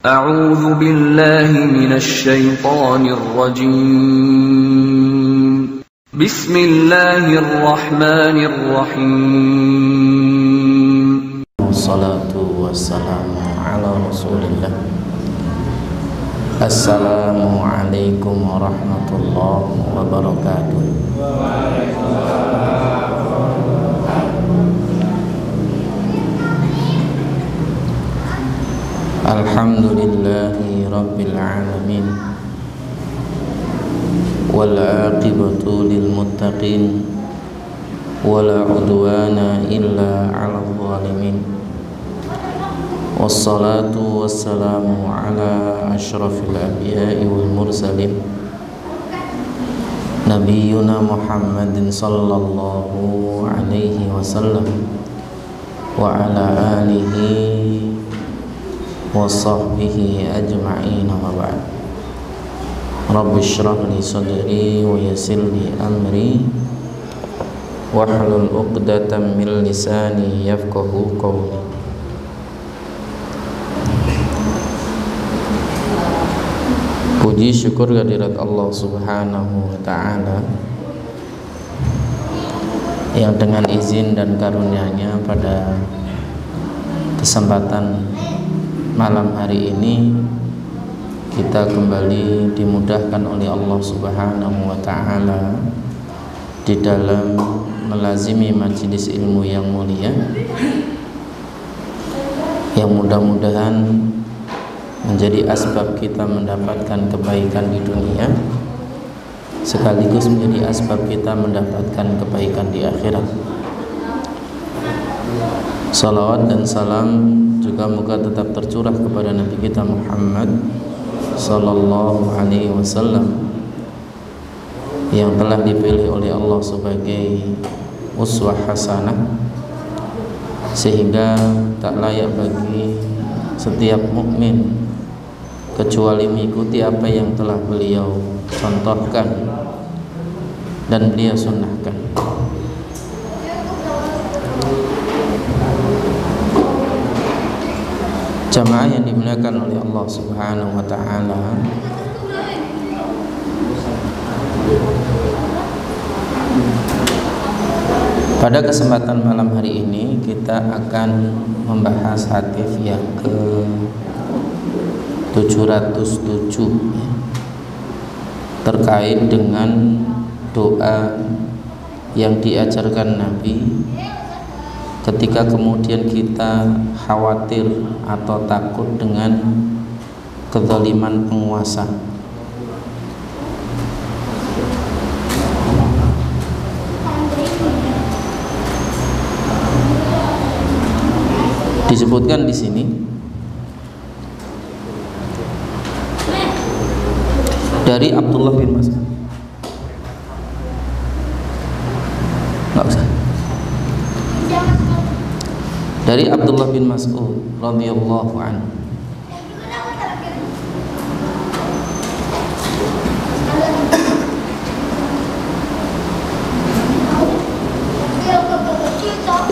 أعوذ بالله من الشيطان الرجيم بسم الله الرحمن الرحيم والصلاة والسلام على رسول الله. Assalamualaikum warahmatullahi wabarakatuh. Alhamdulillahi rabbil alamin, wal aqibatu lil muttaqin, wala udwana illa 'alal zalimin. Wassalatu wassalamu ala asyrafil anbiya'i wal mursalin, nabiyyuna Muhammadin sallallahu alaihi wasallam wa ala alihi wa sahbihi ajma'in, wa ba'd. Rabbi shrah li sadri wa yassir li amri wahlul 'uqdatam min lisani yafqahu qawli. Puji syukur kehadirat Allah Subhanahu wa ta'ala yang dengan izin dan karunia-Nya pada kesempatan malam hari ini kita kembali dimudahkan oleh Allah Subhanahu wa ta'ala di dalam melazimi majelis ilmu yang mulia, yang mudah-mudahan menjadi asbab kita mendapatkan kebaikan di dunia sekaligus menjadi asbab kita mendapatkan kebaikan di akhirat. Salawat dan salam juga moga tetap tercurah kepada Nabi kita Muhammad sallallahu alaihi wasallam yang telah dipilih oleh Allah sebagai uswah hasanah, sehingga tak layak bagi setiap mukmin kecuali mengikuti apa yang telah beliau contohkan dan beliau sunnahkan. Jamaah yang dimuliakan oleh Allah Subhanahu wa ta'ala, pada kesempatan malam hari ini kita akan membahas hadis yang ke 707 terkait dengan doa yang diajarkan Nabi ketika kemudian kita khawatir atau takut dengan kezaliman penguasa. Disebutkan di sini dari Abdullah bin Mas'ud. Enggak usah. Dari Abdullah bin Mas'ud radhiyallahu anhu,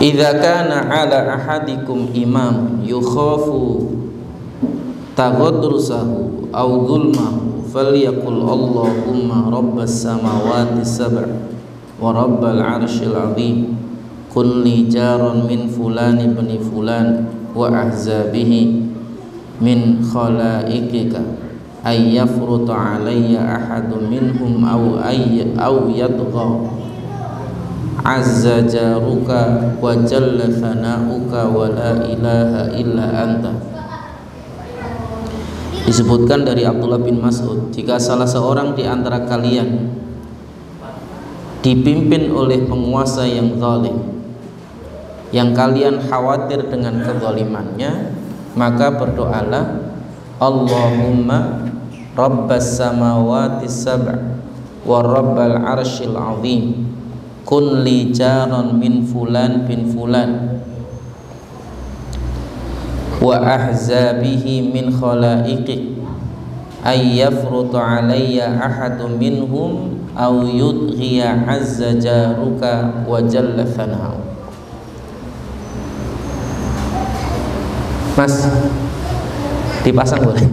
idza kana ala ahadikum imam yukhafu taghadrusahu aw dhulmahu falyaqul Allahumma rabbas samawati sab' wa rabbal 'arsyil 'azim kun li jaran min fulan ibn fulan wa ahzabihi min khalaiqika ay yafruta alayya ahadun minhum aw yadgha azza jaruka wa jalla thana'uka wa la ilaha illa anta. Disebutkan dari Abdullah bin Mas'ud, jika salah seorang di antara kalian dipimpin oleh penguasa yang zalim, yang kalian khawatir dengan kezalimannya, maka berdoalah, Allahumma rabbas samawati sab' wa rabbal 'arsyil 'azim kun li jaran min fulan bin fulan wa ahzabihi min khalaiqik ay yafrutu alayya ahadun minhum aw yudghiya azza jaruka wa jalla thana'u. Mas, Dipasang boleh.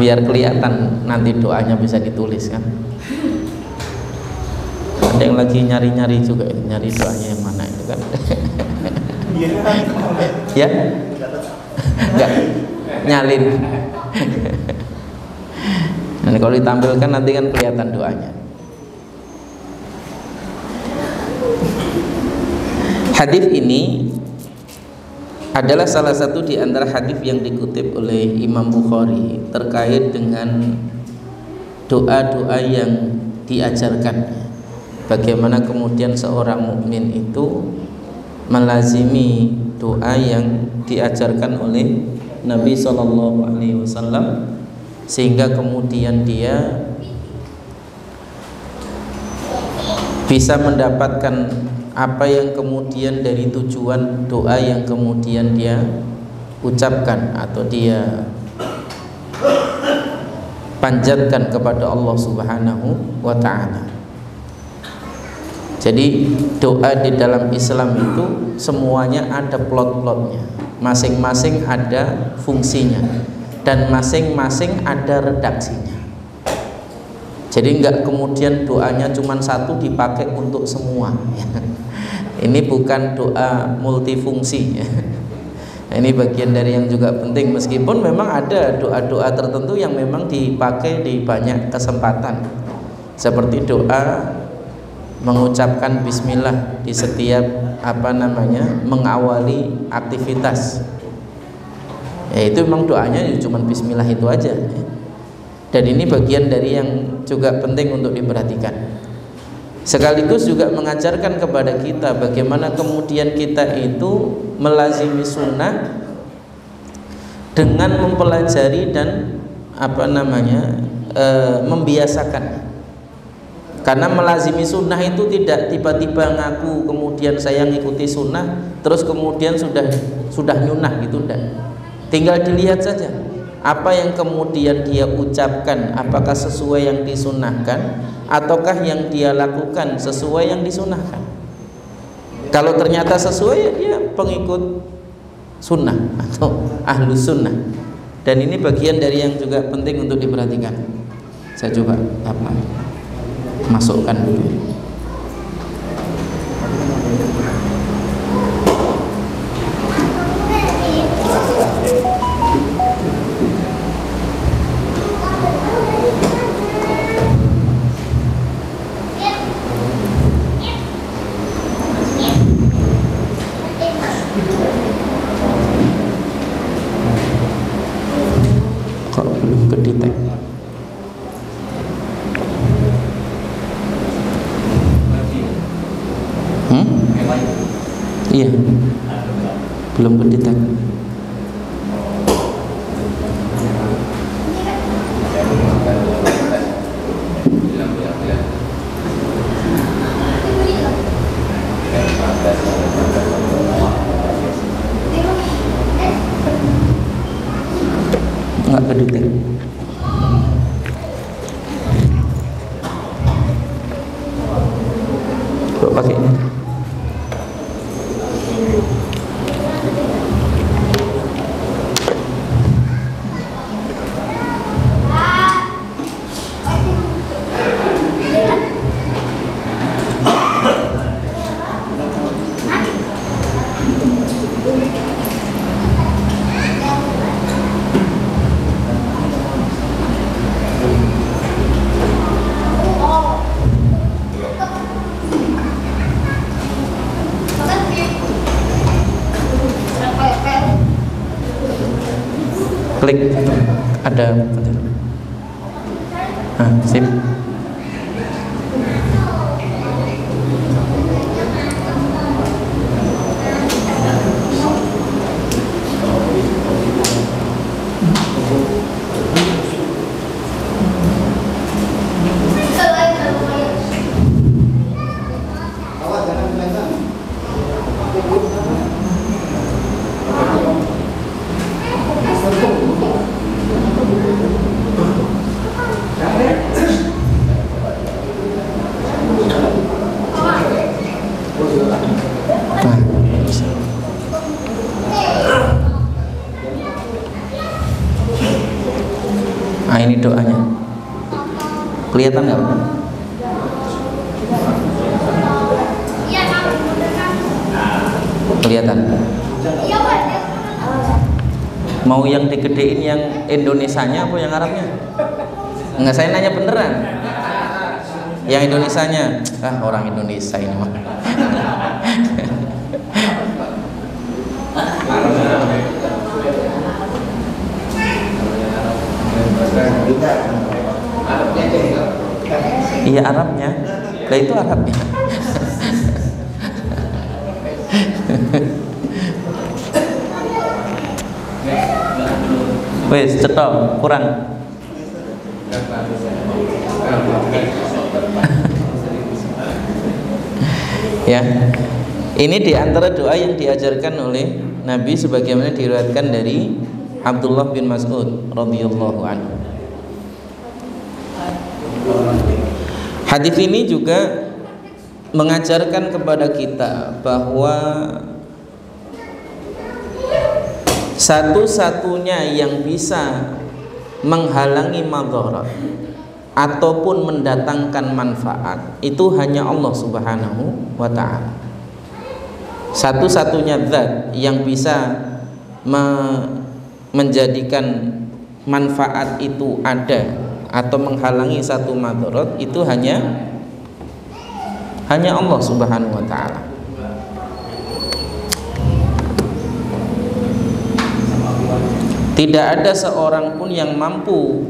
Biar kelihatan nanti doanya bisa ditulis kan. Ada yang lagi nyari-nyari juga, nyari doanya yang mana itu kan. Ya? Enggak nyalin. Dan kalau ditampilkan nanti kan kelihatan doanya. Hadis ini adalah salah satu di antara hadis yang dikutip oleh Imam Bukhari terkait dengan doa-doa yang diajarkan. Bagaimana kemudian seorang mukmin itu melazimi doa yang diajarkan oleh Nabi SAW, sehingga kemudian dia bisa mendapatkan apa yang kemudian dari tujuan doa yang kemudian dia ucapkan atau dia panjatkan kepada Allah Subhanahu wa ta'ala. Jadi doa di dalam Islam itu semuanya ada plot-plotnya, masing-masing ada fungsinya, dan masing-masing ada redaksinya. Jadi enggak kemudian doanya cuma satu dipakai untuk semua. Ini bukan doa multifungsi. Ini bagian dari yang juga penting, meskipun memang ada doa-doa tertentu yang memang dipakai di banyak kesempatan, seperti doa mengucapkan bismillah di setiap mengawali aktivitas. Ya itu memang doanya cuma bismillah itu aja. Dan ini bagian dari yang juga penting untuk diperhatikan. Sekaligus juga mengajarkan kepada kita bagaimana kemudian kita itu melazimi sunnah dengan mempelajari dan membiasakan. Karena melazimi sunnah itu tidak tiba-tiba ngaku kemudian saya ngikuti sunnah terus kemudian sudah nyunah gitu, enggak. Tinggal dilihat saja apa yang kemudian dia ucapkan, apakah sesuai yang disunnahkan ataukah yang dia lakukan sesuai yang disunnahkan. Kalau ternyata sesuai, ya dia pengikut sunnah atau ahlus sunnah. Dan ini bagian dari yang juga penting untuk diperhatikan. Saya coba masukkan dulu. Kok belum kedetek? Iya, belum kedetek. Nggak kedetek. Coba pakai ini. Klik ada sip. ini doanya. Kelihatan nggak? Kelihatan. Mau yang digedein yang Indonesianya apa yang Arabnya? Enggak, saya nanya beneran. Yang Indonesianya, orang Indonesia ini mah. Iya Arabnya, lah itu Arabnya. Wes cetok kurang. Ya, ini diantara doa yang diajarkan oleh Nabi sebagaimana diriwayatkan dari Abdullah bin Mas'ud radhiyallahu anhu. Hadis ini juga mengajarkan kepada kita bahwa satu-satunya yang bisa menghalangi madarat ataupun mendatangkan manfaat itu hanya Allah Subhanahu wa ta'ala. Satu-satunya zat yang bisa menjadikan manfaat itu ada atau menghalangi satu madarat itu hanya Allah Subhanahu wa ta'ala. Tidak ada seorang pun yang mampu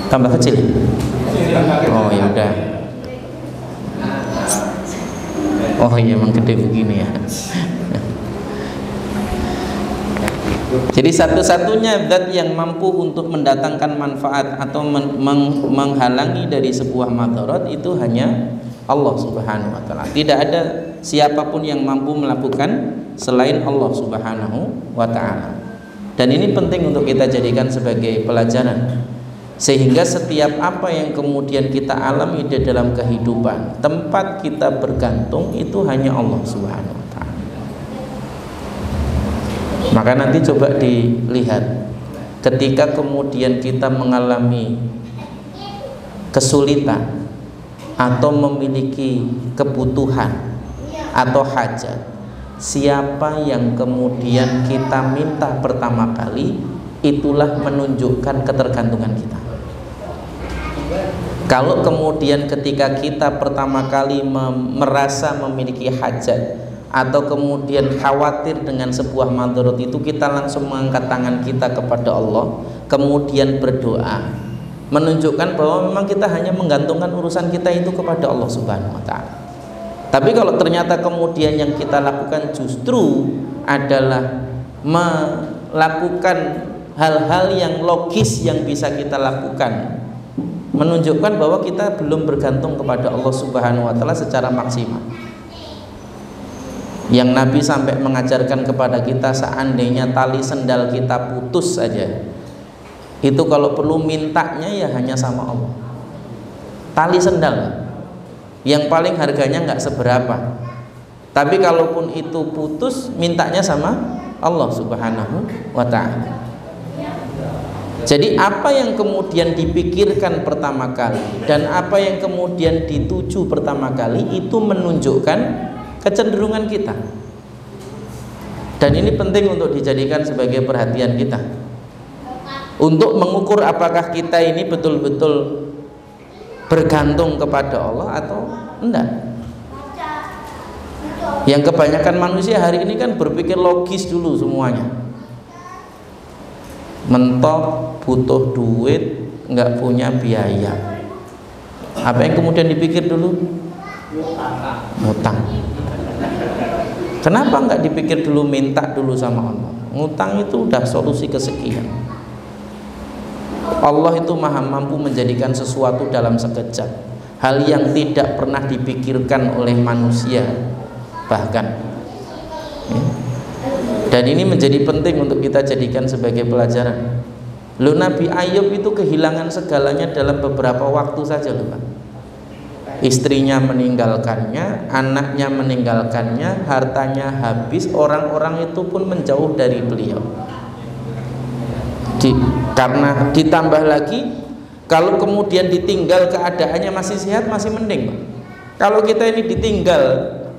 tambah kecil. Oh ya udah. Oh iya emang gede begini ya. Jadi satu-satunya zat yang mampu untuk mendatangkan manfaat atau menghalangi dari sebuah madarat itu hanya Allah Subhanahu wa ta'ala. Tidak ada siapapun yang mampu melakukan selain Allah Subhanahu wa ta'ala. Dan ini penting untuk kita jadikan sebagai pelajaran, sehingga setiap apa yang kemudian kita alami di dalam kehidupan, tempat kita bergantung itu hanya Allah Subhanahu wa ta'ala. Maka nanti coba dilihat, ketika kemudian kita mengalami kesulitan atau memiliki kebutuhan atau hajat, siapa yang kemudian kita minta pertama kali, itulah menunjukkan ketergantungan kita. Kalau kemudian ketika kita pertama kali merasa memiliki hajat atau kemudian khawatir dengan sebuah madarat itu, kita langsung mengangkat tangan kita kepada Allah, kemudian berdoa, menunjukkan bahwa memang kita hanya menggantungkan urusan kita itu kepada Allah Subhanahu wa ta'ala. Tapi kalau ternyata kemudian yang kita lakukan justru adalah melakukan hal-hal yang logis yang bisa kita lakukan, menunjukkan bahwa kita belum bergantung kepada Allah Subhanahu wa ta'ala secara maksimal. Yang Nabi sampai mengajarkan kepada kita, seandainya tali sendal kita putus saja, itu kalau perlu mintanya ya hanya sama Allah. Tali sendal yang paling harganya nggak seberapa, tapi kalaupun itu putus, mintanya sama Allah Subhanahu wa ta'ala. Jadi apa yang kemudian dipikirkan pertama kali dan apa yang kemudian dituju pertama kali itu menunjukkan kecenderungan kita. Dan ini penting untuk dijadikan sebagai perhatian kita, untuk mengukur apakah kita ini betul-betul bergantung kepada Allah atau enggak. Yang kebanyakan manusia hari ini kan berpikir logis dulu semuanya. Mentok butuh duit, nggak punya biaya, apa yang kemudian dipikir dulu? Ngutang. Kenapa nggak dipikir dulu minta dulu sama Allah? Ngutang itu udah solusi kesekian. Allah itu maha mampu menjadikan sesuatu dalam sekejap, hal yang tidak pernah dipikirkan oleh manusia bahkan. Dan ini menjadi penting untuk kita jadikan sebagai pelajaran. Nabi Ayub itu kehilangan segalanya dalam beberapa waktu saja loh Pak. istrinya meninggalkannya, anaknya meninggalkannya, hartanya habis, orang-orang itu pun menjauh dari beliau. Karena ditambah lagi, kalau kemudian ditinggal keadaannya masih sehat, masih mending, Pak. Kalau kita ini ditinggal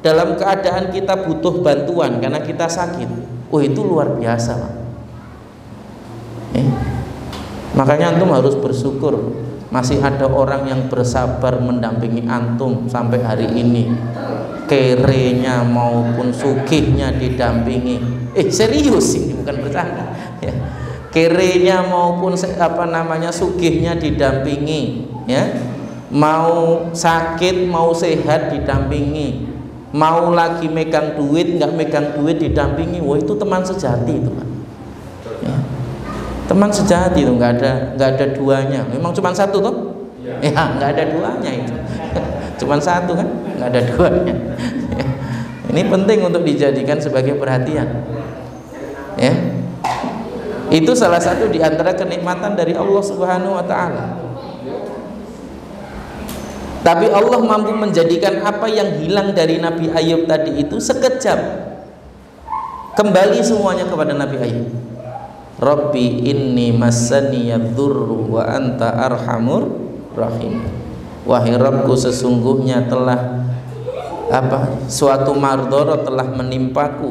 dalam keadaan kita butuh bantuan karena kita sakit, itu luar biasa, Pak. Makanya antum harus bersyukur masih ada orang yang bersabar mendampingi antum sampai hari ini. Kerenya maupun sugihnya didampingi. Serius ini, bukan bercanda. Ya. Kerenya maupun sugihnya didampingi, ya. Mau sakit mau sehat didampingi, mau lagi megang duit nggak megang duit didampingi. Itu teman sejati itu, Pak. Ya. Teman sejati itu nggak ada duanya. Memang cuma satu toh? Ya, nggak ada duanya itu. Cuma satu kan, nggak ada duanya. Ini penting untuk dijadikan sebagai perhatian. Ya. Itu salah satu di antara kenikmatan dari Allah Subhanahu wa taala. Tapi Allah mampu menjadikan apa yang hilang dari Nabi Ayub tadi itu sekejap kembali semuanya kepada Nabi Ayub. Rabbi inni massaniyadz-dzurru wa anta arhamur rahim. Wahai Rabbku, sesungguhnya telah suatu mardhara telah menimpaku.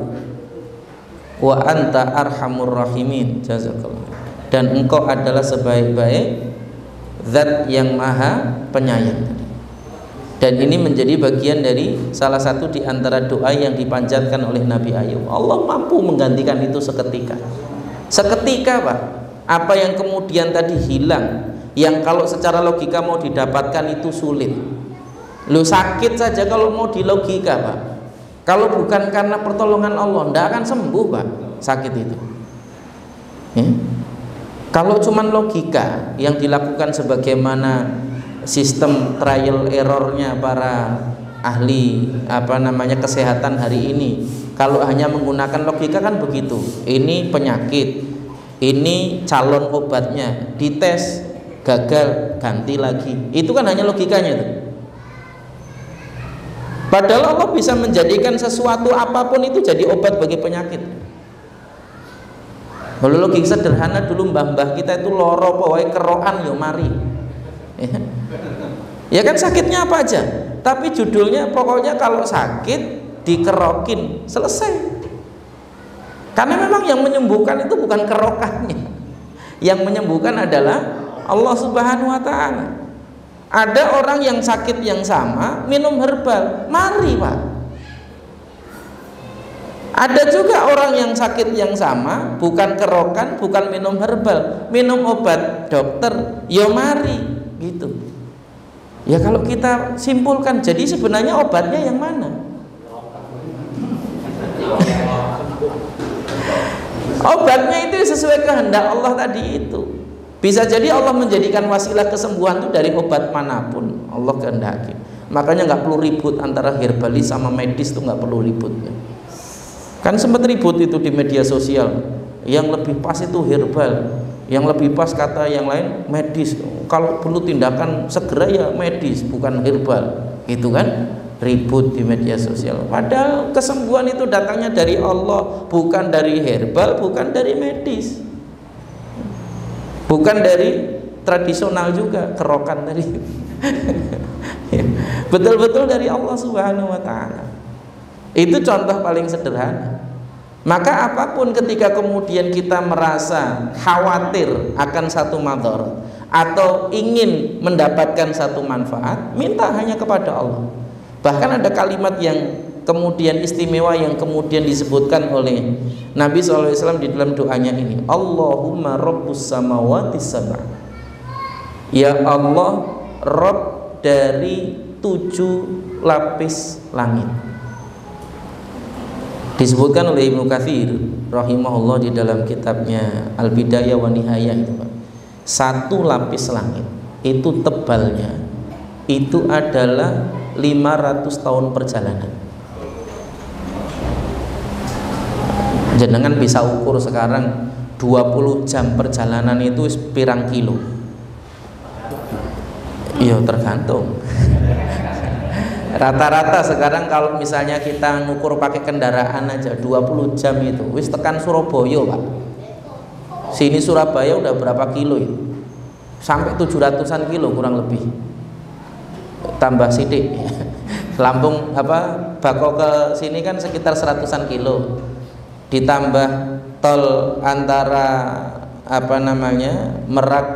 Wa anta arhamur rahimin. Jazakallah. Dan engkau adalah sebaik-baik zat yang maha penyayang. Dan ini menjadi bagian dari salah satu di antara doa yang dipanjatkan oleh Nabi Ayub. Allah mampu menggantikan itu seketika. Seketika, Pak. Apa yang kemudian tadi hilang, yang kalau secara logika mau didapatkan itu sulit. Sakit saja kalau mau dilogika, Pak. Kalau bukan karena pertolongan Allah, tidak akan sembuh, Pak, sakit itu. Kalau cuman logika yang dilakukan sebagaimana sistem trial errornya para ahli kesehatan hari ini, kalau hanya menggunakan logika kan begitu. Ini penyakit, ini calon obatnya, dites gagal, ganti lagi. Itu kan hanya logikanya tuh. Padahal Allah bisa menjadikan sesuatu apapun itu jadi obat bagi penyakit. Kalau logika sederhana dulu mbah-mbah kita itu loro pokoknya kerokan yo mari. Ya kan sakitnya apa aja, tapi judulnya pokoknya kalau sakit dikerokin, selesai. Karena memang yang menyembuhkan itu bukan kerokannya, yang menyembuhkan adalah Allah Subhanahu wa ta'ala. Ada orang yang sakit yang sama minum herbal, mari, Pak. Ada juga orang yang sakit yang sama bukan kerokan, bukan minum herbal, minum obat dokter, yo mari, gitu. Ya kalau kita simpulkan, jadi sebenarnya obatnya yang mana? Obatnya itu sesuai kehendak Allah tadi itu. Bisa jadi Allah menjadikan wasilah kesembuhan itu dari obat manapun Allah kehendaki. Makanya nggak perlu ribut antara herbalis sama medis, itu nggak perlu ribut. Kan sempat ribut itu di media sosial. Yang lebih pas itu herbal, yang lebih pas kata yang lain medis. Kalau perlu tindakan segera ya medis, bukan herbal. Gitu kan? Ribut di media sosial. Padahal kesembuhan itu datangnya dari Allah, bukan dari herbal, bukan dari medis. Bukan dari tradisional juga, kerokan tadi. Betul-betul dari Allah Subhanahu wa ta'ala. Itu contoh paling sederhana. Maka apapun ketika kemudian kita merasa khawatir akan satu madharat atau ingin mendapatkan satu manfaat, minta hanya kepada Allah. Bahkan ada kalimat yang kemudian istimewa yang kemudian disebutkan oleh Nabi SAW di dalam doanya ini, Allahumma rabbus samawati sab'a. Ya Allah, Rabb dari 7 lapis langit. Disebutkan oleh Ibnu Katsir rahimahullah di dalam kitabnya Al-Bidayah wa Nihayah itu, Pak. 1 lapis langit itu tebalnya itu adalah 500 tahun perjalanan. Jenengan bisa ukur sekarang 20 jam perjalanan itu pirang kilo. Iya tergantung. Rata-rata sekarang kalau misalnya kita ngukur pakai kendaraan aja 20 jam itu wis tekan Surabaya, Pak. Sini Surabaya udah berapa kilo itu? Sampai 700-an kilo kurang lebih. Tambah sidik. Lampung Bako ke sini kan sekitar 100-an kilo. Ditambah tol antara Merak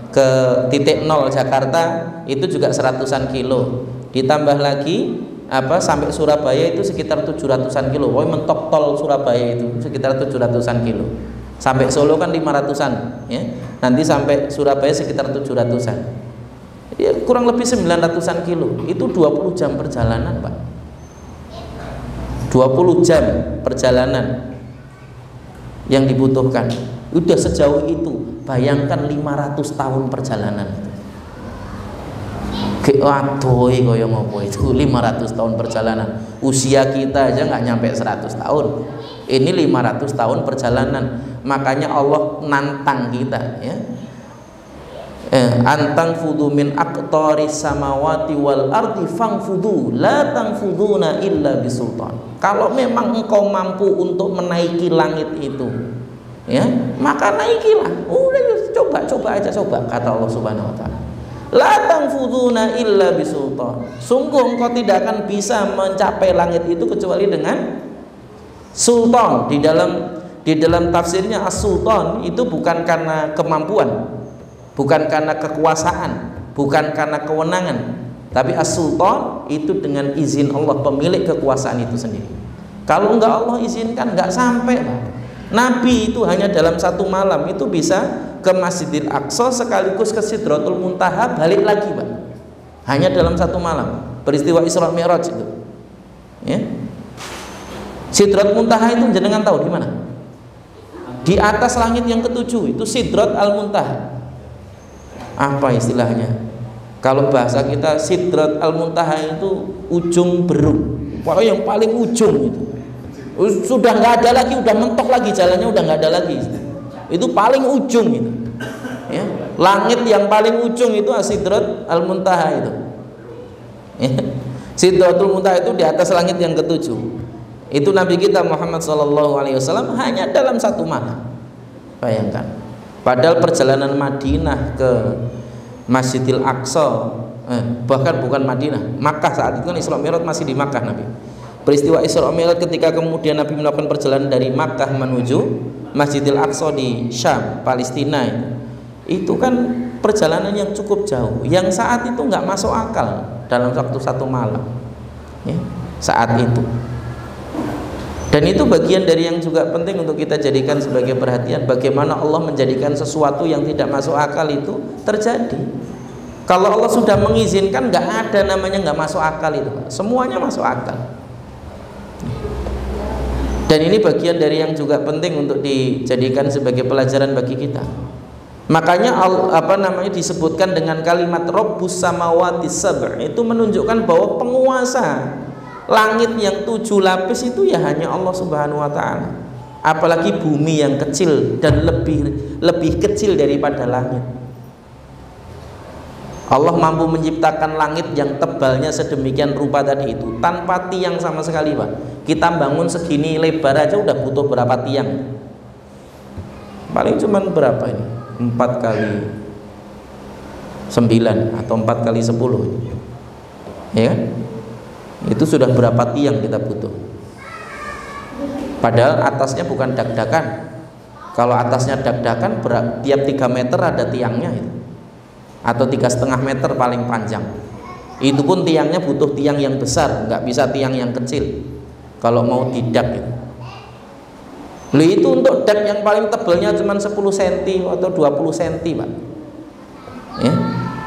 ke titik nol Jakarta itu juga 100-an kilo. Ditambah lagi sampai Surabaya itu sekitar 700-an kilo. Pokoknya mentok tol Surabaya itu sekitar 700-an kilo. Sampai Solo kan 500-an ya. Nanti sampai Surabaya sekitar 700-an. Ya, kurang lebih 900-an kilo. Itu 20 jam perjalanan, Pak. 20 jam perjalanan yang dibutuhkan. Udah sejauh itu. Bayangkan 500 tahun perjalanan itu. Waduh, kaya ngopo itu 500 tahun perjalanan. Usia kita aja nggak nyampe 100 tahun. Ini 500 tahun perjalanan. Makanya Allah nantang kita ya. Antang fudu min aqtaris samawati wal ardi fangfudu la tangfuduna illa bisultan. Kalau memang engkau mampu untuk menaiki langit itu ya, maka naikilah. Udah coba aja kata Allah Subhanahu wa taala. La tangfuduna illa bisultan. Sungguh engkau tidak akan bisa mencapai langit itu kecuali dengan sultan. Di dalam tafsirnya as-sultan itu bukan karena kemampuan, bukan karena kekuasaan, bukan karena kewenangan, tapi as-sultan itu dengan izin Allah, pemilik kekuasaan itu sendiri. Kalau enggak Allah izinkan enggak sampai, Pak. Nabi itu hanya dalam satu malam itu bisa ke Masjidil Aqsa sekaligus ke Sidratul Muntaha, balik lagi, Pak. Hanya dalam satu malam. Peristiwa Isra Mi'raj itu. Ya. Sidratul Muntaha itu jenengan tahu di mana? Di atas langit yang ketujuh itu Sidrat Al-Muntaha. Apa istilahnya? Kalau bahasa kita Sidrat Al-Muntaha itu ujung berung. Pokoknya yang paling ujung itu. Sudah nggak ada lagi, udah mentok lagi jalannya, udah nggak ada lagi. Itu paling ujung itu. Ya. Langit yang paling ujung itu Sidrat Al-Muntaha itu. Ya. Sidratul Muntaha itu di atas langit yang ketujuh. Itu Nabi kita Muhammad SAW hanya dalam satu malam. Bayangkan. Padahal perjalanan Madinah ke Masjidil Aqsa, bahkan bukan Madinah, Makkah saat itu kan Isra Mi'raj masih di Makkah Nabi. Peristiwa Isra Mi'raj ketika kemudian Nabi melakukan perjalanan dari Makkah menuju Masjidil Aqsa di Syam, Palestina itu kan perjalanan yang cukup jauh, yang saat itu nggak masuk akal dalam waktu satu malam ya, saat itu. Dan itu bagian dari yang juga penting untuk kita jadikan sebagai perhatian, bagaimana Allah menjadikan sesuatu yang tidak masuk akal itu terjadi. Kalau Allah sudah mengizinkan, nggak ada namanya nggak masuk akal itu, semuanya masuk akal. Dan ini bagian dari yang juga penting untuk dijadikan sebagai pelajaran bagi kita. Makanya disebutkan dengan kalimat Rabbus samawati sab', itu menunjukkan bahwa penguasa langit yang 7 lapis itu ya hanya Allah Subhanahu wa taala. Apalagi bumi yang kecil dan lebih kecil daripada langit. Allah mampu menciptakan langit yang tebalnya sedemikian rupa tadi itu tanpa tiang sama sekali, Pak. Kita bangun segini lebar aja udah butuh berapa tiang? Paling cuman berapa ini? 4 kali 9 atau 4 kali 10. Ya kan? Itu sudah berapa tiang kita butuh. Padahal atasnya bukan dak-dakan. Kalau atasnya dak-dakan tiap 3 meter ada tiangnya itu. Atau 3,5 meter paling panjang. Itu pun tiangnya butuh tiang yang besar, nggak bisa tiang yang kecil kalau mau didak gitu. Itu untuk dak yang paling tebalnya cuma 10 cm atau 20 cm, Pak. Ya.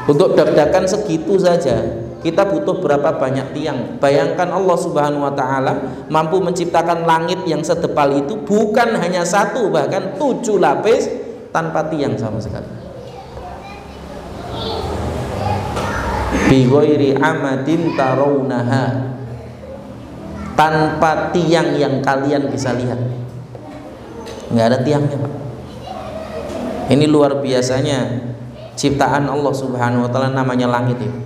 Untuk dak-dakan segitu saja kita butuh berapa banyak tiang. Bayangkan Allah Subhanahu wa taala mampu menciptakan langit yang setebal itu, bukan hanya 1, bahkan 7 lapis tanpa tiang sama sekali. Bi ghairi amadin tarawunaha, tanpa tiang yang kalian bisa lihat. Nggak ada tiangnya, Pak. Ini luar biasanya ciptaan Allah Subhanahu wa taala namanya langit itu.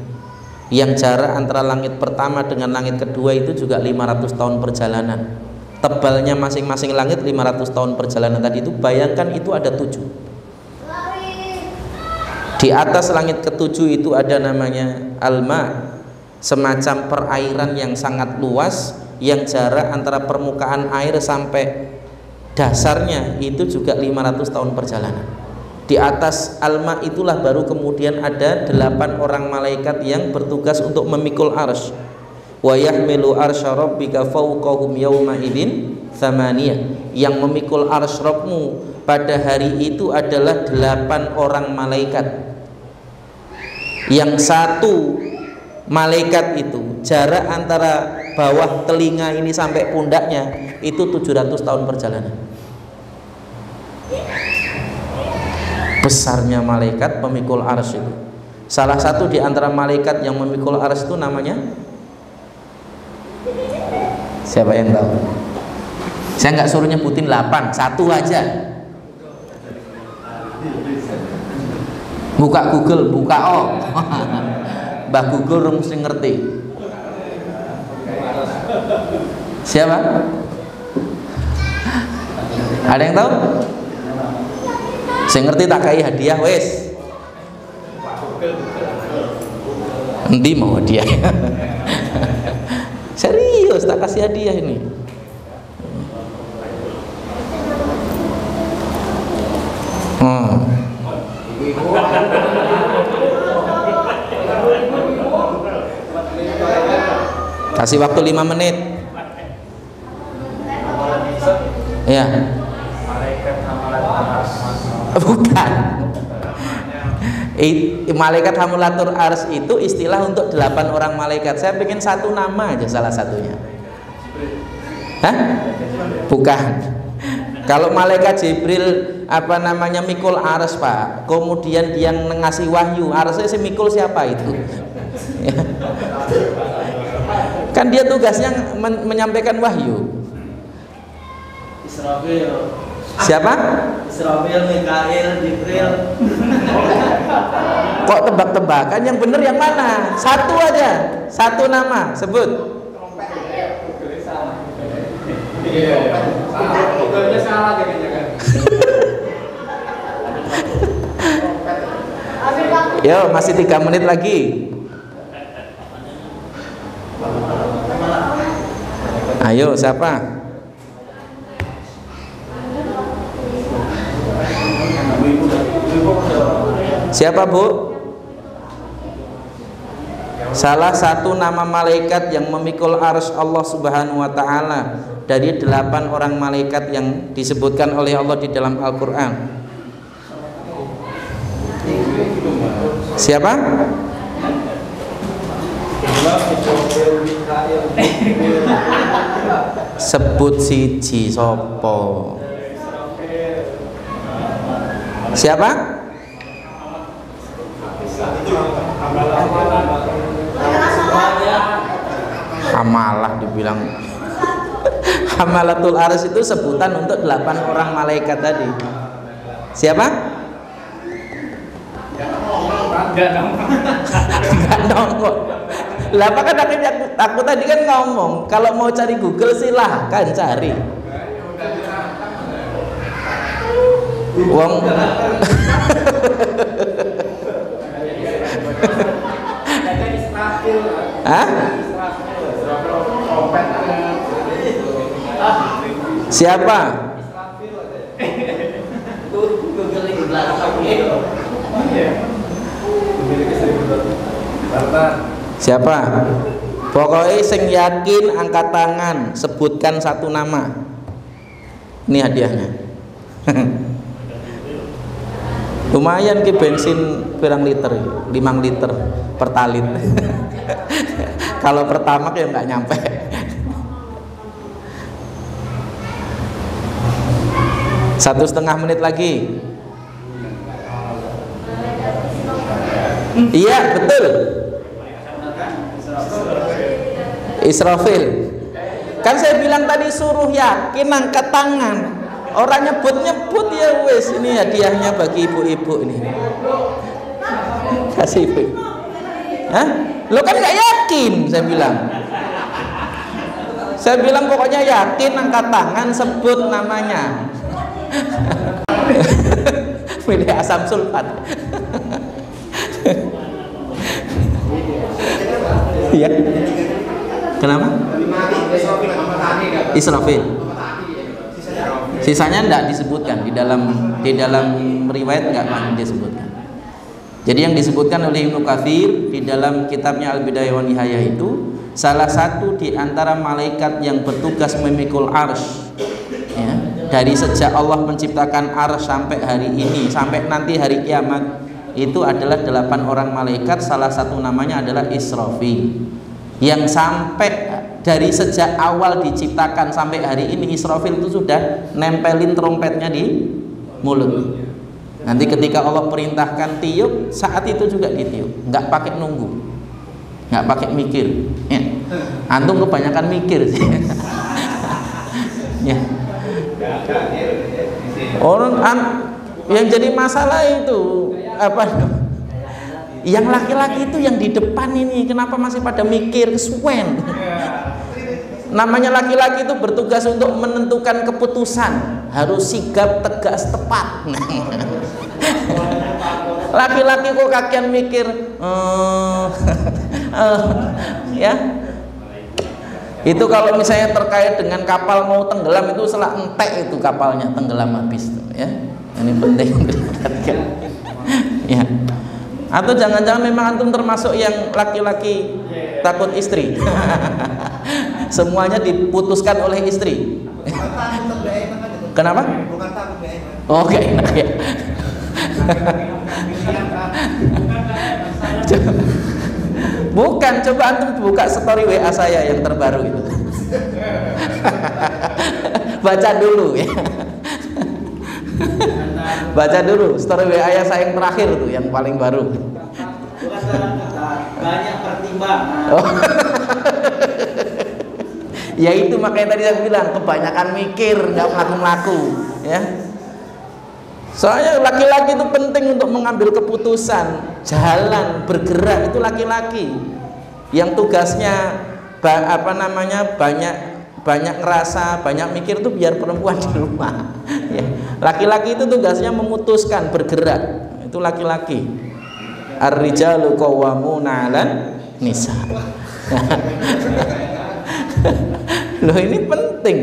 Yang jarak antara langit pertama dengan langit kedua itu juga 500 tahun perjalanan. Tebalnya masing-masing langit 500 tahun perjalanan tadi itu, bayangkan itu ada 7. Di atas langit ketujuh itu ada namanya Alma, semacam perairan yang sangat luas, yang jarak antara permukaan air sampai dasarnya itu juga 500 tahun perjalanan. Di atas Alma itulah baru kemudian ada 8 orang malaikat yang bertugas untuk memikul arsy. Wa yahmilu arsya rabbika fawqahum yawma idzin tsamaniyah. Yang memikul arsy Rabbmu pada hari itu adalah 8 orang malaikat. Yang satu malaikat itu jarak antara bawah telinga ini sampai pundaknya itu 700 tahun perjalanan. Besarnya malaikat pemikul arsy itu. Salah satu di antara malaikat yang memikul arsy itu namanya, siapa yang tahu? Saya nggak suruh nyebutin 8, satu aja. Buka Google, buka Mbah Google mesti ngerti. Siapa? Ada yang tahu? Saya ngerti tak kai hadiah wes. Endi mau hadiah? Serius tak kasih hadiah ini. Kasih waktu 5 menit. Ya. Bukan. Malaikat hamulatur ars itu istilah untuk 8 orang malaikat. Saya pengen satu nama aja salah satunya. Hah? Bukan. Kalau malaikat Jibril apa namanya mikul ars Pak, kemudian dia ngasih wahyu, arsnya si mikul siapa itu? Kan dia tugasnya menyampaikan wahyu. Israfil. Siapa? Israfil, Mikail, Jibril. Kok tebak-tebakan? Yang benar yang mana? Satu aja, satu nama, sebut. Google-nya salah jangan-jangan. Yo, masih 3 menit lagi. Ayo, siapa? Siapa, Bu? Salah satu nama malaikat yang memikul arsy Allah Subhanahu wa taala dari 8 orang malaikat yang disebutkan oleh Allah di dalam Al-Qur'an. Siapa? Sebut siji sopo. Siapa? Hamalah dibilang. Hamalatul arsy itu sebutan untuk 8 orang malaikat tadi. Siapa? Enggak nongol. Lah apa kan aku tadi kan ngomong kalau mau cari Google silahkan cari. Wong Hah? Siapa? Siapa? Pokoknya sing yakin angkat tangan, sebutkan satu nama. Ini hadiahnya. Lumayan ki bensin pirang liter, 5 liter per talit. Kalau pertama ya nggak nyampe. Satu setengah menit lagi. Iya betul. Israfil. Kan saya bilang tadi suruh yakin angkat tangan. Orang nyebut-nyebut ya wes, ini hadiahnya bagi ibu-ibu ini. Kasih ibu. Hah? Lo kan nggak yakin, saya bilang. Saya bilang pokoknya yakin, angkat tangan, sebut namanya. Pilih asam sulfat. Iya. Kenapa? Israfil. Sisanya tidak disebutkan di dalam riwayat, nggak disebutkan. Jadi yang disebutkan oleh Ibnu Katsir di dalam kitabnya Al-Bidayah wa Nihayah itu salah satu di antara malaikat yang bertugas memikul arsy, ya, dari sejak Allah menciptakan arsy sampai hari ini, sampai nanti hari kiamat, itu adalah 8 orang malaikat. Salah satu namanya adalah Israfil, yang sampai dari sejak awal diciptakan sampai hari ini Israfil itu sudah nempelin trompetnya di mulut. Nanti ketika Allah perintahkan tiup, saat itu juga ditiup, nggak pakai nunggu, nggak pakai mikir. Ya. Antum kebanyakan mikir sih. Ya. Orang yang jadi masalah itu apa? Yang laki-laki itu yang di depan ini kenapa masih pada mikir kesuwen? Namanya laki-laki itu bertugas untuk menentukan keputusan, harus sigap, tegas, tepat. Laki-laki kok kakian mikir, ya. Itu kalau misalnya terkait dengan kapal mau tenggelam itu setelah entek itu kapalnya tenggelam habis tuh, ya. Ini penting untuk diperhatikan. Ya. Atau jangan-jangan memang antum termasuk yang laki-laki takut istri. Semuanya diputuskan oleh istri. Kenapa? Oh, gak enak ya. Bukan, coba antum buka story WA saya yang terbaru itu. Baca dulu ya. Baca dulu story WA saya yang terakhir tuh, yang paling baru. Banyak pertimbangan. Oh. Ya itu makanya tadi saya bilang kebanyakan mikir, nggak melaku-laku, ya. Soalnya laki-laki itu penting untuk mengambil keputusan, jalan, bergerak itu laki-laki. Yang tugasnya banyak ngerasa, banyak mikir itu biar perempuan di rumah. Ya. Laki-laki itu tugasnya memutuskan, bergerak. Itu laki-laki. Ar-rijalu qawwamuna 'alan nisa. Loh ini penting.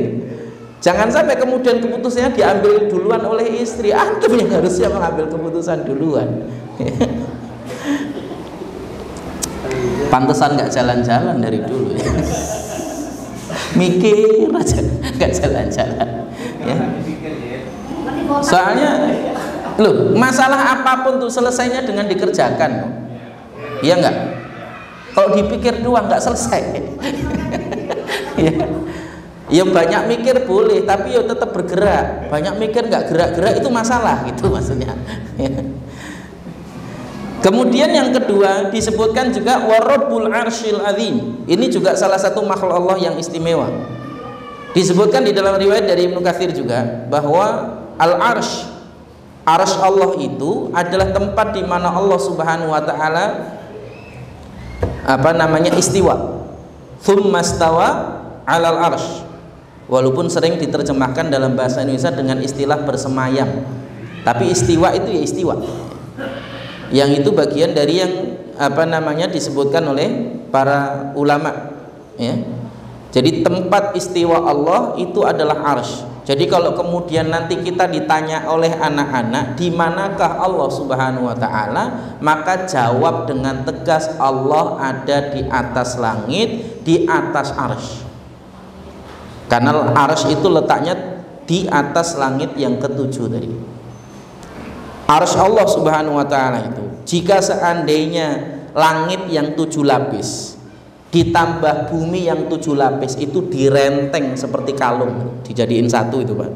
Jangan sampai kemudian keputusannya diambil duluan oleh istri. Antum yang harusnya mengambil keputusan duluan. Pantesan nggak jalan-jalan dari dulu ya. Mikir aja, nggak jalan-jalan. Ya. Soalnya, loh, masalah apapun tuh selesainya dengan dikerjakan. Iya nggak? Kalau dipikir doang nggak selesai. Ya. Ya banyak mikir boleh, tapi ya tetap bergerak. Banyak mikir nggak gerak-gerak itu masalah, gitu maksudnya. Ya. Kemudian yang kedua disebutkan juga warabbul arsyil azim. Ini juga salah satu makhluk Allah yang istimewa. Disebutkan di dalam riwayat dari Ibnu Katsir juga bahwa al-arsy, arsy Allah itu adalah tempat di mana Allah Subhanahu wa taala istiwa. Tsumma stawa 'alal arsy. Walaupun sering diterjemahkan dalam bahasa Indonesia dengan istilah bersemayam, tapi istiwa itu ya istiwa. Yang itu bagian dari yang disebutkan oleh para ulama, ya. Jadi tempat istiwa Allah itu adalah arsy. Jadi kalau kemudian nanti kita ditanya oleh anak-anak di manakah Allah Subhanahu wa taala, maka jawab dengan tegas Allah ada di atas langit, di atas arsy. Karena arsy itu letaknya di atas langit yang ketujuh tadi. Arsy Allah Subhanahu wa taala itu, jika seandainya langit yang 7 lapis ditambah bumi yang 7 lapis itu direnteng seperti kalung, dijadiin satu itu Pak,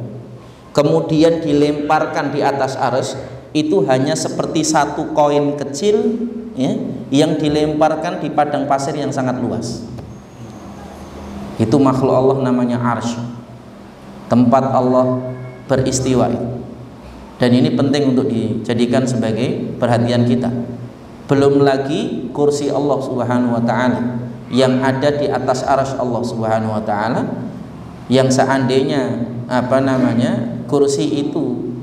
kemudian dilemparkan di atas arsy, itu hanya seperti satu koin kecil, ya, yang dilemparkan di padang pasir yang sangat luas. Itu makhluk Allah namanya arsy, tempat Allah beristiwa. Dan ini penting untuk dijadikan sebagai perhatian kita. belum lagi kursi Allah Subhanahu wa taala yang ada di atas arsy Allah Subhanahu wa taala, yang seandainya kursi itu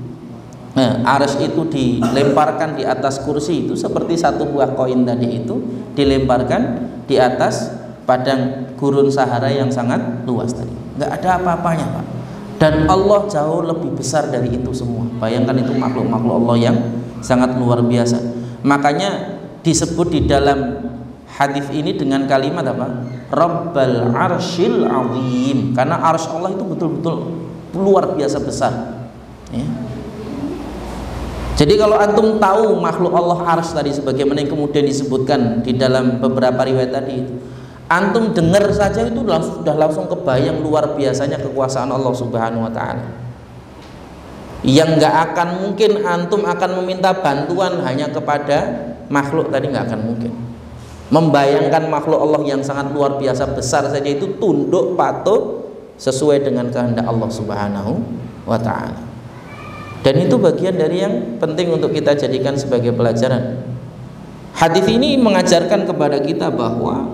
arsy itu dilemparkan di atas kursi itu seperti satu buah koin tadi itu dilemparkan di atas padang gurun Sahara yang sangat luas tadi, nggak ada apa-apanya Pak. Dan Allah jauh lebih besar dari itu semua. Bayangkan itu makhluk-makhluk Allah yang sangat luar biasa. Makanya disebut di dalam hadis ini dengan kalimat apa? Rabbal arsyil azim. Karena arsy Allah itu betul-betul luar biasa besar. Ya. Jadi kalau antum tahu makhluk Allah arsy tadi sebagaimana yang kemudian disebutkan di dalam beberapa riwayat tadi itu, antum dengar saja itu sudah langsung kebayang luar biasanya kekuasaan Allah Subhanahu wa taala. Yang nggak akan mungkin antum akan meminta bantuan hanya kepada makhluk tadi, nggak akan mungkin. Membayangkan makhluk Allah yang sangat luar biasa besar saja itu tunduk patuh sesuai dengan kehendak Allah Subhanahu wa taala. Dan itu bagian dari yang penting untuk kita jadikan sebagai pelajaran. Hadis ini mengajarkan kepada kita bahwa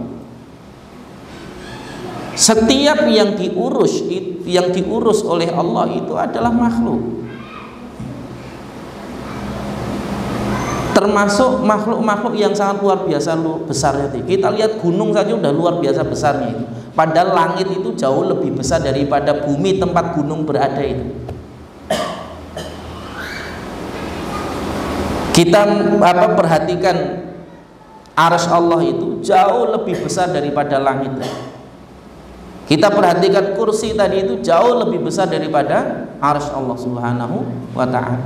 setiap yang diurus oleh Allah itu adalah makhluk, termasuk makhluk-makhluk yang sangat luar biasa besarnya. Kita lihat gunung saja udah luar biasa besarnya itu. Padahal langit itu jauh lebih besar daripada bumi tempat gunung berada itu. Kita perhatikan arsy Allah itu jauh lebih besar daripada langit. Kita perhatikan kursi tadi itu jauh lebih besar daripada arsy Allah Subhanahu wa ta'ala.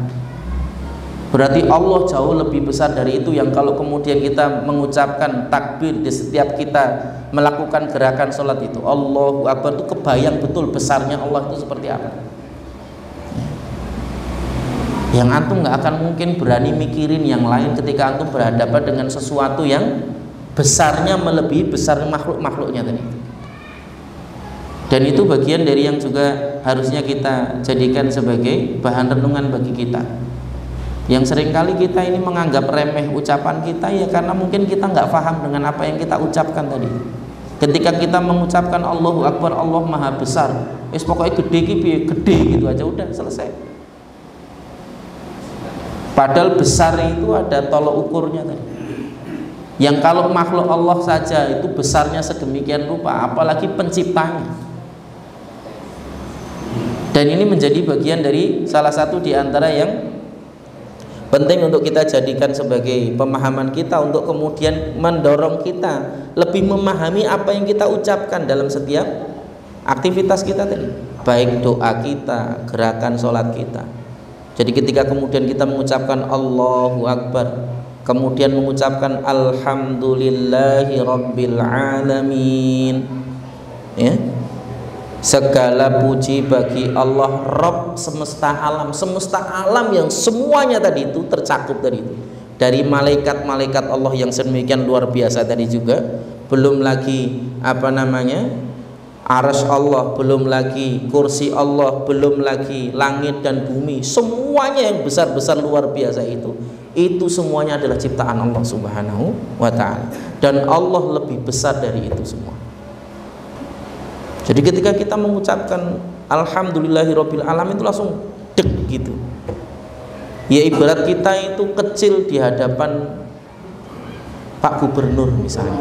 Berarti Allah jauh lebih besar dari itu, yang kalau kemudian kita mengucapkan takbir di setiap kita melakukan gerakan sholat itu, Allahu Akbar, itu kebayang betul besarnya Allah itu seperti apa. Yang antum gak akan mungkin berani mikirin yang lain ketika antum berhadapan dengan sesuatu yang besarnya melebihi besar makhluk-makhluknya tadi. Dan itu bagian dari yang juga harusnya kita jadikan sebagai bahan renungan bagi kita. Yang seringkali kita ini menganggap remeh ucapan kita ya karena mungkin kita nggak paham dengan apa yang kita ucapkan tadi. Ketika kita mengucapkan Allahu Akbar, Allah Maha Besar, pokoknya gede gitu aja udah selesai. Padahal besar itu ada tolok ukurnya tadi. Yang kalau makhluk Allah saja itu besarnya sedemikian rupa, apalagi penciptanya. Dan ini menjadi bagian dari salah satu di antara yang penting untuk kita jadikan sebagai pemahaman kita, untuk kemudian mendorong kita lebih memahami apa yang kita ucapkan dalam setiap aktivitas kita tadi, baik doa kita, gerakan sholat kita. Jadi ketika kemudian kita mengucapkan Allahu Akbar, kemudian mengucapkan Alhamdulillahi Rabbil Alamin, ya, segala puji bagi Allah Rabb semesta alam yang semuanya tadi itu tercakup dari itu, dari malaikat-malaikat Allah yang sedemikian luar biasa tadi juga, belum lagi arsy Allah, belum lagi kursi Allah, belum lagi langit dan bumi, semuanya yang besar-besar luar biasa itu semuanya adalah ciptaan Allah Subhanahu wa ta'ala, dan Allah lebih besar dari itu semua. Jadi ketika kita mengucapkan Alhamdulillahirabbil alamin itu langsung dek gitu. Ya ibarat kita itu kecil di hadapan Pak Gubernur misalnya,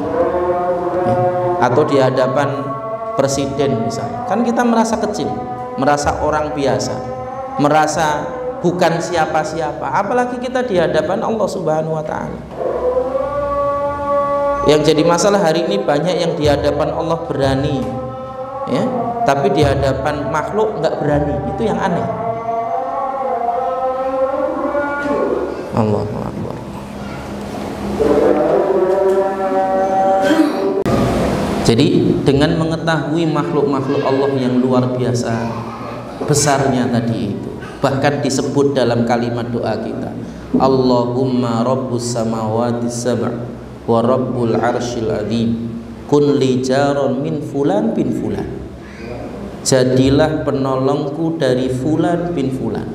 ya, atau di hadapan Presiden misalnya. Kan kita merasa kecil, merasa orang biasa, merasa bukan siapa-siapa. Apalagi kita di hadapan Allah Subhanahu wa ta'ala. Yang jadi masalah hari ini banyak yang di hadapan Allah berani, ya, tapi di hadapan makhluk nggak berani. Itu yang aneh. Allahu Akbar. Jadi dengan mengetahui makhluk-makhluk Allah yang luar biasa besarnya tadi itu, bahkan disebut dalam kalimat doa kita, Allahumma rabbus samawati sab' wa rabbul arsyil azim, kun li jaron min fulan bin fulan, jadilah penolongku dari fulan bin fulan.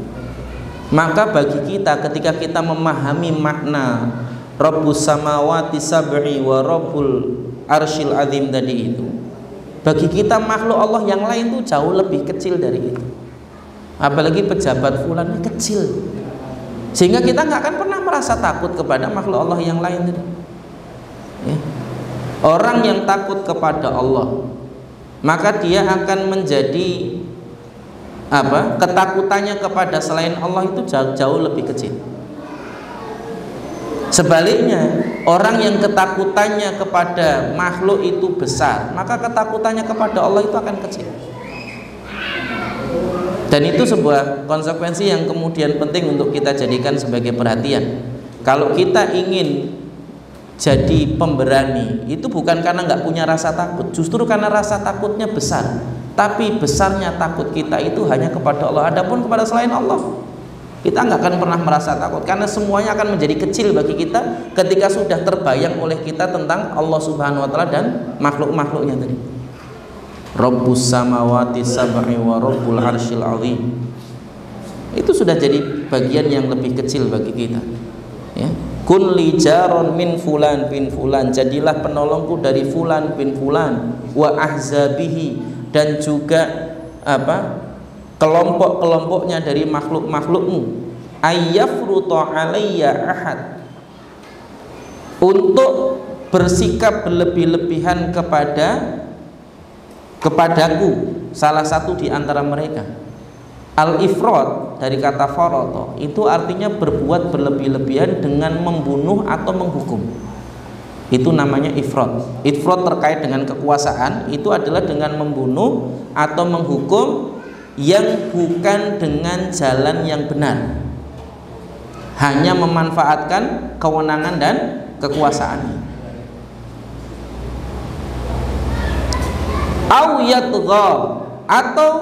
Maka bagi kita ketika kita memahami makna Rabbus samawati sab'i wa Rabbul arsyil azim tadi itu, bagi kita makhluk Allah yang lain itu jauh lebih kecil dari itu. Apalagi pejabat fulan kecil, sehingga kita nggak akan pernah merasa takut kepada makhluk Allah yang lain tadi. Ya. Orang yang takut kepada Allah, maka dia akan menjadi ketakutannya kepada selain Allah itu jauh lebih kecil. Sebaliknya, orang yang ketakutannya kepada makhluk itu besar, maka ketakutannya kepada Allah itu akan kecil. Dan itu sebuah konsekuensi yang kemudian penting untuk kita jadikan sebagai perhatian. Kalau kita ingin jadi pemberani, itu bukan karena nggak punya rasa takut, justru karena rasa takutnya besar. Tapi besarnya takut kita itu hanya kepada Allah. Adapun kepada selain Allah, kita nggak akan pernah merasa takut, karena semuanya akan menjadi kecil bagi kita ketika sudah terbayang oleh kita tentang Allah Subhanahu wa taala dan makhluk-makhluknya tadi. Rabbus samawati sab'i wa Rabbul arsyil azim. Itu sudah jadi bagian yang lebih kecil bagi kita. Ya. Kun li jaron min fulan bin fulan, jadilah penolongku dari fulan bin fulan, wa ahzabihi, dan juga kelompok-kelompoknya dari makhluk-makhlukmu. Ayyafruta alayya ahad, untuk bersikap berlebih-lebihan kepadaku salah satu di antara mereka. Al-ifrat dari kata faroto itu artinya berbuat berlebih-lebihan dengan membunuh atau menghukum. Itu namanya ifrat. Ifrat terkait dengan kekuasaan itu adalah dengan membunuh atau menghukum yang bukan dengan jalan yang benar, hanya memanfaatkan kewenangan dan kekuasaannya. Au yatgha, atau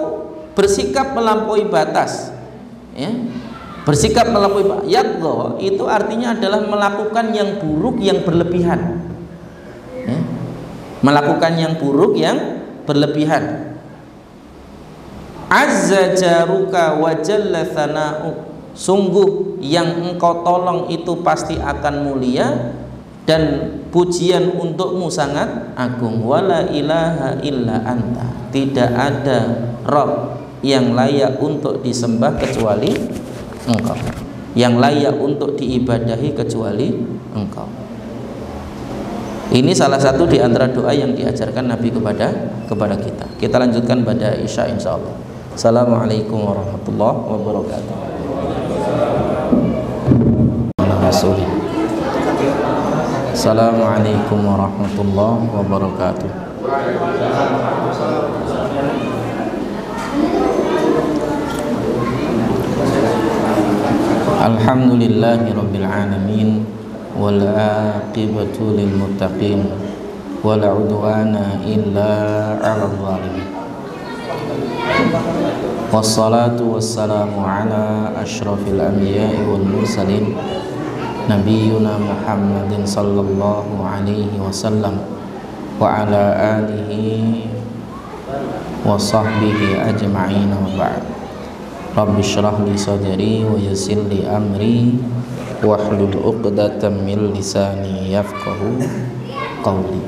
bersikap melampaui batas, ya. Bersikap melampaui batas. Yatgha itu artinya adalah melakukan yang buruk yang berlebihan, ya. Melakukan yang buruk yang berlebihan. Azza jaruka wa jalla thana'u, sungguh yang engkau tolong itu pasti akan mulia dan pujian untukmu sangat agung. Wala ilaha illa anta, tidak ada Rabb yang layak untuk disembah kecuali engkau, yang layak untuk diibadahi kecuali engkau. Ini salah satu di antara doa yang diajarkan Nabi kepada kita. Kita lanjutkan pada Isya insyaallah. Assalamualaikum warahmatullahi wabarakatuh. Assalamualaikum warahmatullahi wabarakatuh. Alhamdulillahi rabbil alamin, wal aqibatu lil muttaqin, wala udwana illa 'alal zalimin. Wassalatu wassalamu ala asyrafil anbiya'i wal mursalin, Nabiyuna Muhammadin sallallahu alaihi wasallam wa ala alihi wa sahbihi ajma'in, wa ba'd. Rabbi shrah li sadri wa yassir li amri wahlul 'uqdatam min lisani yafqahu qawli.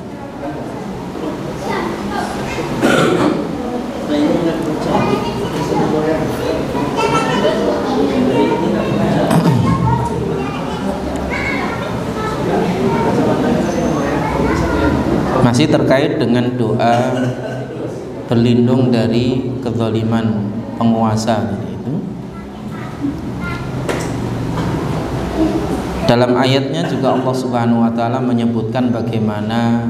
Masih terkait dengan doa berlindung dari kezaliman penguasa itu. Dalam ayatnya juga Allah Subhanahu wa taala menyebutkan bagaimana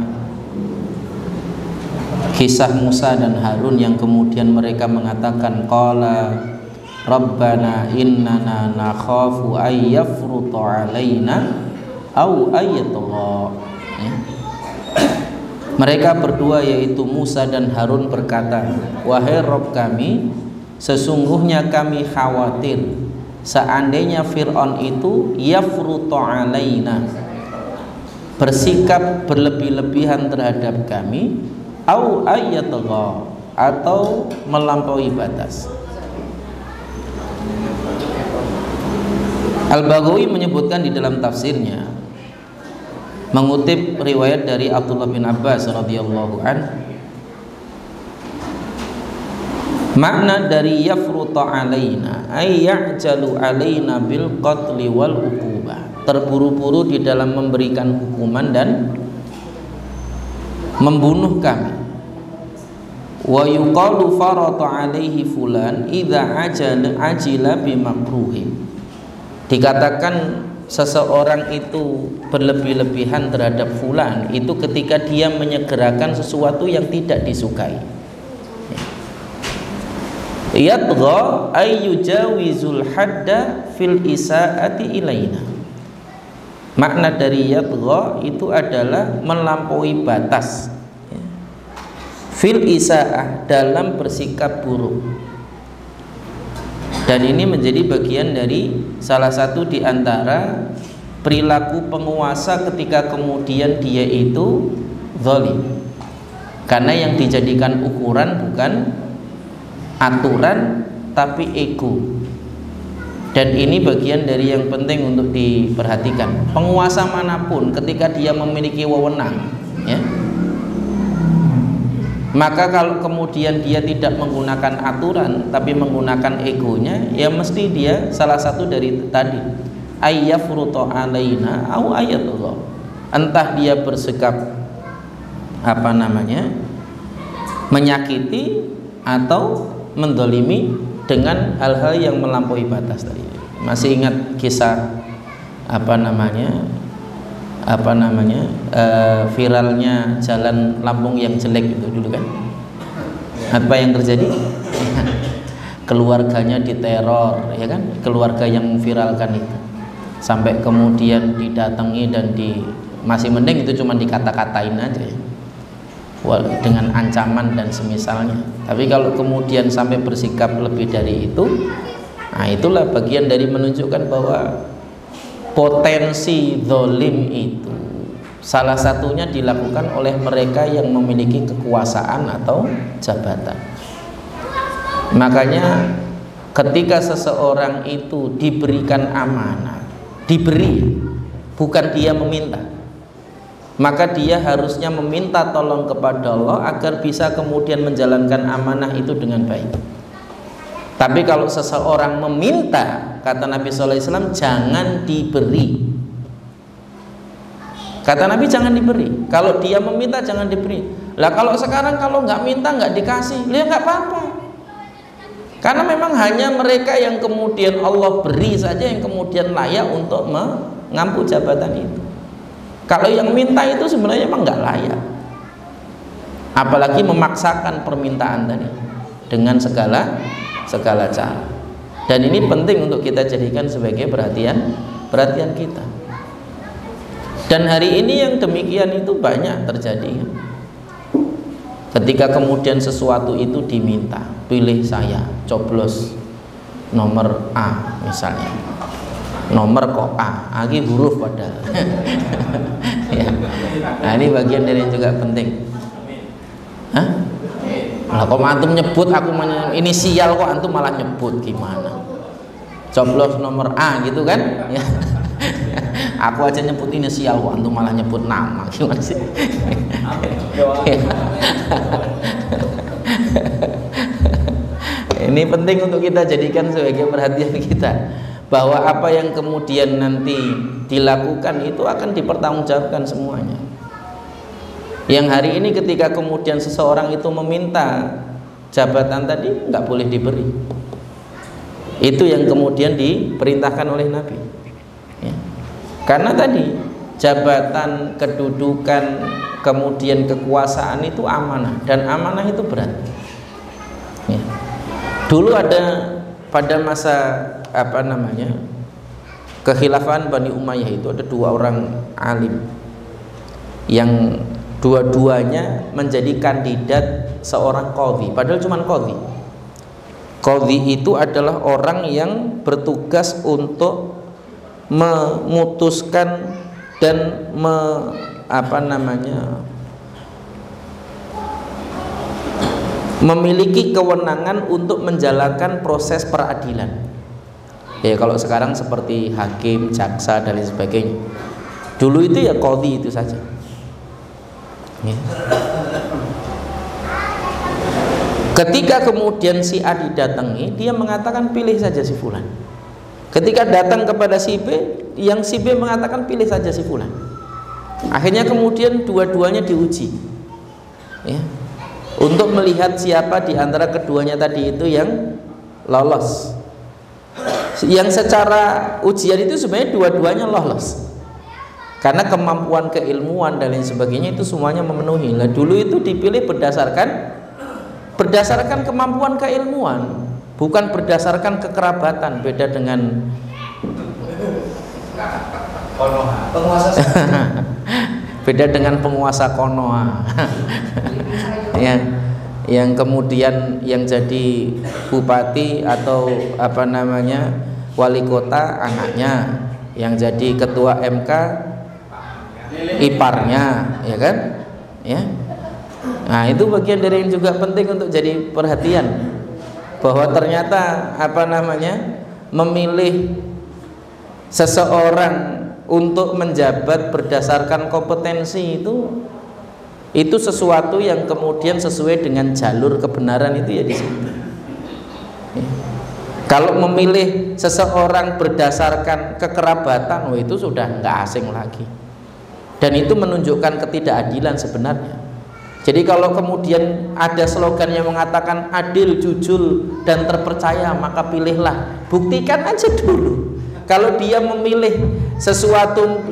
kisah Musa dan Harun yang kemudian mereka mengatakan qala rabbana innana nakhafu ay yafruta alaina au ayatullah. Mereka berdua yaitu Musa dan Harun berkata, wahai Rabb kami, sesungguhnya kami khawatir seandainya Fir'aun itu yafruta alaina, bersikap berlebih-lebihan terhadap kami, au ayatullah, atau melampaui batas. Al-Baghawi menyebutkan di dalam tafsirnya mengutip riwayat dari Abdullah bin Abbas radhiyallahu an, makna dari yafruta alaina ay ya'jalu alaina bil qatli wal uqubah, terburu-buru di dalam memberikan hukuman dan membunuh kami. Wa yuqalu farata alaihi fulan idza ajila bimakruhin, dikatakan seseorang itu berlebih-lebihan terhadap fulan itu ketika dia menyegerakan sesuatu yang tidak disukai. Yadgha ay yujawizul hadda fil isaati ilaina. Makna dari yadgha itu adalah melampaui batas, fil isaah, dalam bersikap buruk. Dan ini menjadi bagian dari salah satu di antara perilaku penguasa ketika kemudian dia itu zalim. Karena yang dijadikan ukuran bukan aturan tapi ego. Dan ini bagian dari yang penting untuk diperhatikan. Penguasa manapun ketika dia memiliki wewenang, ya, maka kalau kemudian dia tidak menggunakan aturan tapi menggunakan egonya, ya mesti dia salah satu dari tadi, ayyafruta alaina au ayatullah, entah dia bersikap menyakiti atau mendolimi dengan hal-hal yang melampaui batas tadi. Masih ingat kisah viralnya jalan Lampung yang jelek itu dulu kan? Apa yang terjadi? Keluarganya diteror, ya kan? Keluarga yang viralkan itu, sampai kemudian didatangi dan masih mending itu cuma dikata-katain aja ya, dengan ancaman dan semisalnya. Tapi kalau kemudian sampai bersikap lebih dari itu, nah itulah bagian dari menunjukkan bahwa potensi zalim itu salah satunya dilakukan oleh mereka yang memiliki kekuasaan atau jabatan. Makanya ketika seseorang itu diberikan amanah, diberi, bukan dia meminta, maka dia harusnya meminta tolong kepada Allah agar bisa kemudian menjalankan amanah itu dengan baik. Tapi kalau seseorang meminta, kata Nabi SAW, jangan diberi. Kata Nabi jangan diberi. Kalau dia meminta jangan diberi. Lah kalau sekarang kalau nggak minta nggak dikasih, ya nggak apa-apa. Karena memang hanya mereka yang kemudian Allah beri saja yang kemudian layak untuk mengampu jabatan itu. Kalau yang minta itu sebenarnya memang nggak layak. Apalagi memaksakan permintaan tadi dengan segala cara. Dan ini penting untuk kita jadikan sebagai perhatian kita. Dan hari ini yang demikian itu banyak terjadi. Ketika kemudian sesuatu itu diminta, pilih saya, coblos nomor A misalnya, nomor kok A, lagi huruf padahal. Ya. Nah ini bagian dari yang juga penting. Hah? Lah kok antum nyebut, aku inisial kok antum malah nyebut, gimana? Coblos nomor A gitu kan? Ya. Aku aja nyebut inisial kok antum malah nyebut nama, gimana sih? Ini penting untuk kita jadikan sebagai perhatian kita, bahwa apa yang kemudian nanti dilakukan itu akan dipertanggungjawabkan semuanya. Yang hari ini ketika kemudian seseorang itu meminta jabatan tadi nggak boleh diberi. Itu yang kemudian diperintahkan oleh Nabi. Ya. Karena tadi jabatan, kedudukan, kemudian kekuasaan itu amanah, dan amanah itu berat. Ya. Dulu ada pada masa kekhilafan Bani Umayyah itu ada dua orang alim yang dua-duanya menjadi kandidat seorang qadhi, padahal cuma qadhi. Qadhi itu adalah orang yang bertugas untuk memutuskan dan memiliki kewenangan untuk menjalankan proses peradilan. Ya kalau sekarang seperti hakim, jaksa dan lain sebagainya. Dulu itu ya qadhi itu saja. Ya. Ketika kemudian si A didatangi, dia mengatakan pilih saja si fulan. Ketika datang kepada si B, yang si B mengatakan pilih saja si fulan. Akhirnya kemudian dua-duanya diuji, ya, untuk melihat siapa di antara keduanya tadi itu yang lolos. Yang secara ujian itu sebenarnya dua-duanya lolos, karena kemampuan keilmuan dan lain sebagainya itu semuanya memenuhi. Nah, dulu itu dipilih berdasarkan kemampuan keilmuan, bukan berdasarkan kekerabatan. Beda dengan penguasa beda dengan penguasa Konoha ya, yang kemudian yang jadi bupati atau apa namanya wali kota anaknya, yang jadi ketua MK iparnya, ya kan, ya. Nah, itu bagian dari yang juga penting untuk jadi perhatian, bahwa ternyata apa namanya memilih seseorang untuk menjabat berdasarkan kompetensi itu sesuatu yang kemudian sesuai dengan jalur kebenaran itu ya di situ. Ya. Kalau memilih seseorang berdasarkan kekerabatan, itu sudah nggak asing lagi, dan itu menunjukkan ketidakadilan sebenarnya. Jadi kalau kemudian ada slogan yang mengatakan adil, jujur, dan terpercaya, maka pilihlah. Buktikan aja dulu. Kalau dia memilih sesuatu,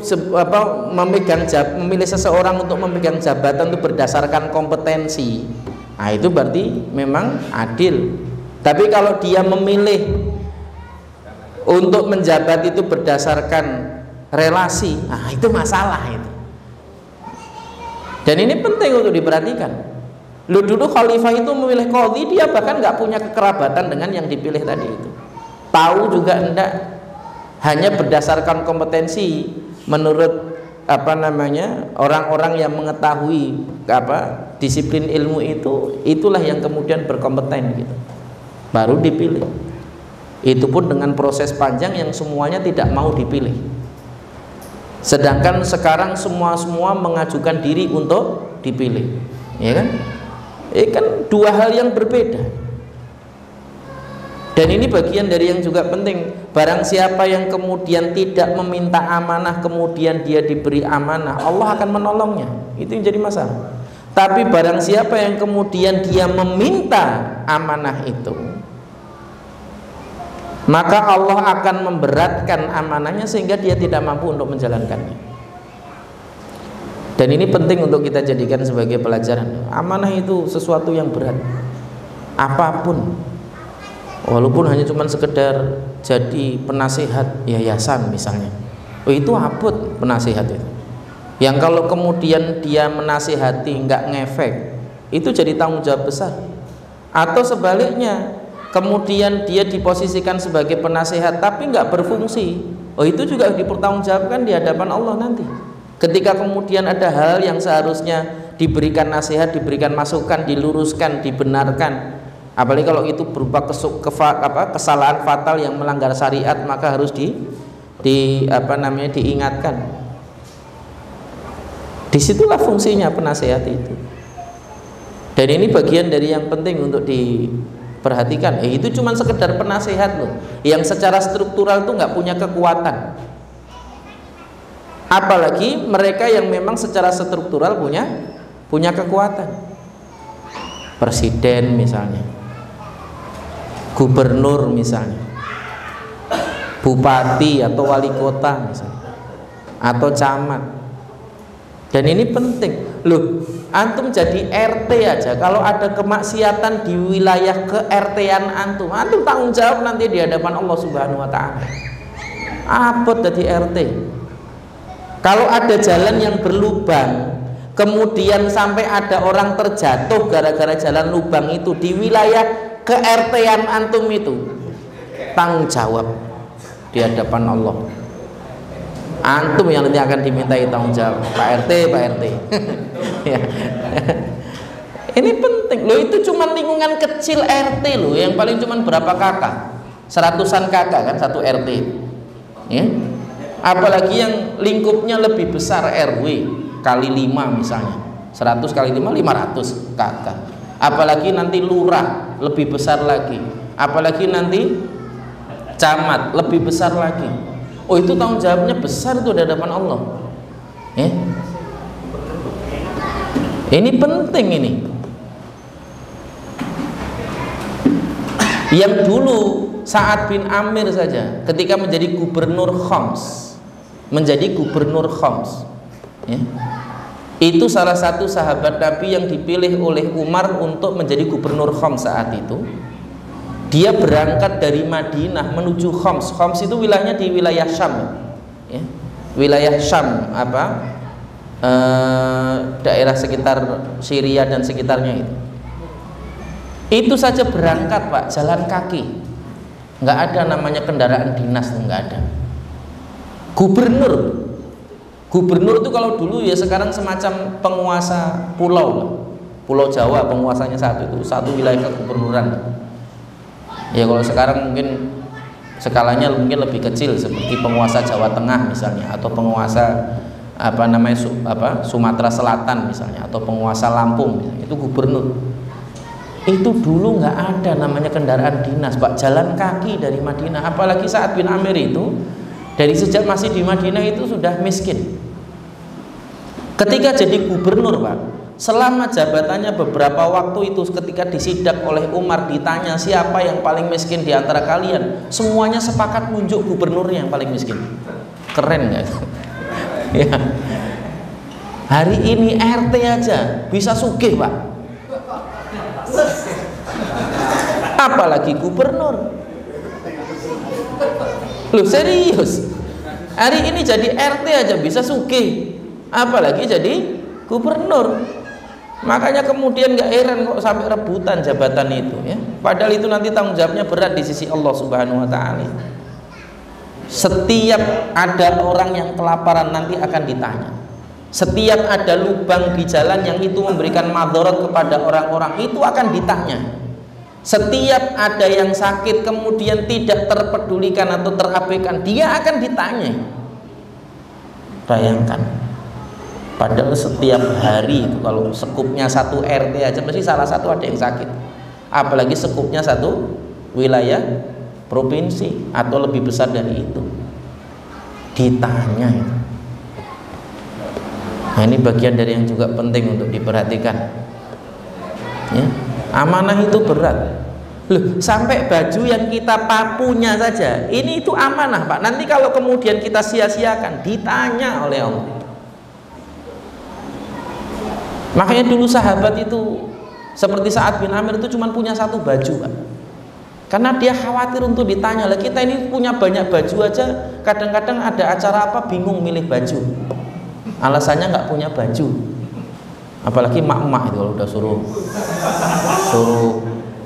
memilih seseorang untuk memegang jabatan itu berdasarkan kompetensi, nah itu berarti memang adil. Tapi kalau dia memilih untuk menjabat itu berdasarkan relasi, nah itu masalah itu. Dan ini penting untuk diperhatikan. Dulu khalifah itu memilih qadhi, dia bahkan nggak punya kekerabatan dengan yang dipilih tadi itu. Tahu juga enggak, hanya berdasarkan kompetensi menurut apa namanya orang-orang yang mengetahui disiplin ilmu itu, itulah yang kemudian berkompeten gitu. Baru dipilih. Itu pun dengan proses panjang yang semuanya tidak mau dipilih. Sedangkan sekarang semua mengajukan diri untuk dipilih, ya kan? Ini kan dua hal yang berbeda. Dan ini bagian dari yang juga penting. Barang siapa yang kemudian tidak meminta amanah, kemudian dia diberi amanah, Allah akan menolongnya. Itu yang jadi masalah. Tapi barang siapa yang kemudian dia meminta amanah itu, maka Allah akan memberatkan amanahnya sehingga dia tidak mampu untuk menjalankannya. Dan ini penting untuk kita jadikan sebagai pelajaran. Amanah itu sesuatu yang berat, apapun, walaupun hanya cuma sekedar jadi penasihat yayasan misalnya, itu abot penasihat itu. Yang kalau kemudian dia menasihati nggak ngefek, itu jadi tanggung jawab besar. Atau sebaliknya, kemudian dia diposisikan sebagai penasihat tapi nggak berfungsi, itu juga dipertanggungjawabkan di hadapan Allah nanti. Ketika kemudian ada hal yang seharusnya diberikan nasihat, diberikan masukan, diluruskan, dibenarkan, apalagi kalau itu berupa kesalahan fatal yang melanggar syariat, maka harus diingatkan. Disitulah fungsinya penasihat itu. Dan ini bagian dari yang penting untuk perhatikan, itu cuma sekedar penasehat loh, yang secara struktural tuh nggak punya kekuatan. Apalagi mereka yang memang secara struktural punya kekuatan. Presiden misalnya, gubernur misalnya, bupati atau wali kota misalnya, atau camat. Dan ini penting loh. Antum jadi RT aja, kalau ada kemaksiatan di wilayah ke-RT-an antum tanggung jawab nanti di hadapan Allah Subhanahu wa taala. Apa jadi RT? Kalau ada jalan yang berlubang, kemudian sampai ada orang terjatuh gara-gara jalan lubang itu di wilayah ke-RT-an antum itu, tanggung jawab di hadapan Allah. Antum yang nanti akan dimintai tanggung jawab, Pak RT. Ya. Ini penting loh, itu cuma lingkungan kecil RT loh, yang paling cuma berapa kakak, 100-an kakak kan satu RT, ya. Apalagi yang lingkupnya lebih besar, RW kali 5 misalnya, 100 kali 5 500 kakak. Apalagi nanti lurah lebih besar lagi, apalagi nanti camat lebih besar lagi. Oh, itu tanggung jawabnya besar itu di hadapan Allah. Ini penting ini. Yang dulu Sa'ad bin Amir saja ketika menjadi gubernur Khoms, itu salah satu sahabat Nabi yang dipilih oleh Umar untuk menjadi gubernur Khoms saat itu. Dia berangkat dari Madinah menuju Khoms. Khoms itu wilayahnya di wilayah Syam, ya. Wilayah Syam, daerah sekitar Syria dan sekitarnya itu. Itu saja berangkat, Pak, jalan kaki, nggak ada namanya kendaraan dinas, nggak ada. Gubernur itu kalau dulu ya sekarang semacam penguasa pulau lah. Pulau Jawa penguasanya satu wilayah kegubernuran. Ya kalau sekarang mungkin skalanya mungkin lebih kecil seperti penguasa Jawa Tengah misalnya, atau penguasa Sumatera Selatan misalnya, atau penguasa Lampung misalnya. Itu gubernur. Itu dulu nggak ada namanya kendaraan dinas, Pak, jalan kaki dari Madinah. Apalagi Sa'ad bin Amir itu dari sejak masih di Madinah itu sudah miskin. Ketika jadi gubernur, Pak, selama jabatannya beberapa waktu itu, ketika disidak oleh Umar ditanya siapa yang paling miskin di antara kalian, semuanya sepakat nunjuk gubernurnya yang paling miskin. Keren nggak? Ya. Hari ini RT aja bisa sugih, Pak, apalagi gubernur. Loh, serius, hari ini jadi RT aja bisa sugih, apalagi jadi gubernur. Makanya kemudian gak heran kok sampai rebutan jabatan itu, ya. Padahal itu nanti tanggung jawabnya berat di sisi Allah Subhanahu wa Ta'ala. Setiap ada orang yang kelaparan nanti akan ditanya. Setiap ada lubang di jalan yang itu memberikan madharat kepada orang-orang, itu akan ditanya. Setiap ada yang sakit kemudian tidak terpedulikan atau terabaikan, dia akan ditanya. Bayangkan, padahal setiap hari itu kalau sekupnya satu RT aja mesti salah satu ada yang sakit, apalagi sekupnya satu wilayah provinsi atau lebih besar dari itu, ditanya itu. Nah, ini bagian dari yang juga penting untuk diperhatikan, ya. Amanah itu berat. Loh, sampai baju yang kita punya saja ini itu amanah, Pak. Nanti kalau kemudian kita sia-siakan ditanya oleh Allah. Makanya dulu sahabat itu seperti Sa'ad bin Amir itu cuma punya satu baju, Pak, karena dia khawatir untuk ditanya. Lah, kita ini punya banyak baju aja, kadang-kadang ada acara apa bingung milih baju, alasannya nggak punya baju. Apalagi mak-mak itu kalau udah suruh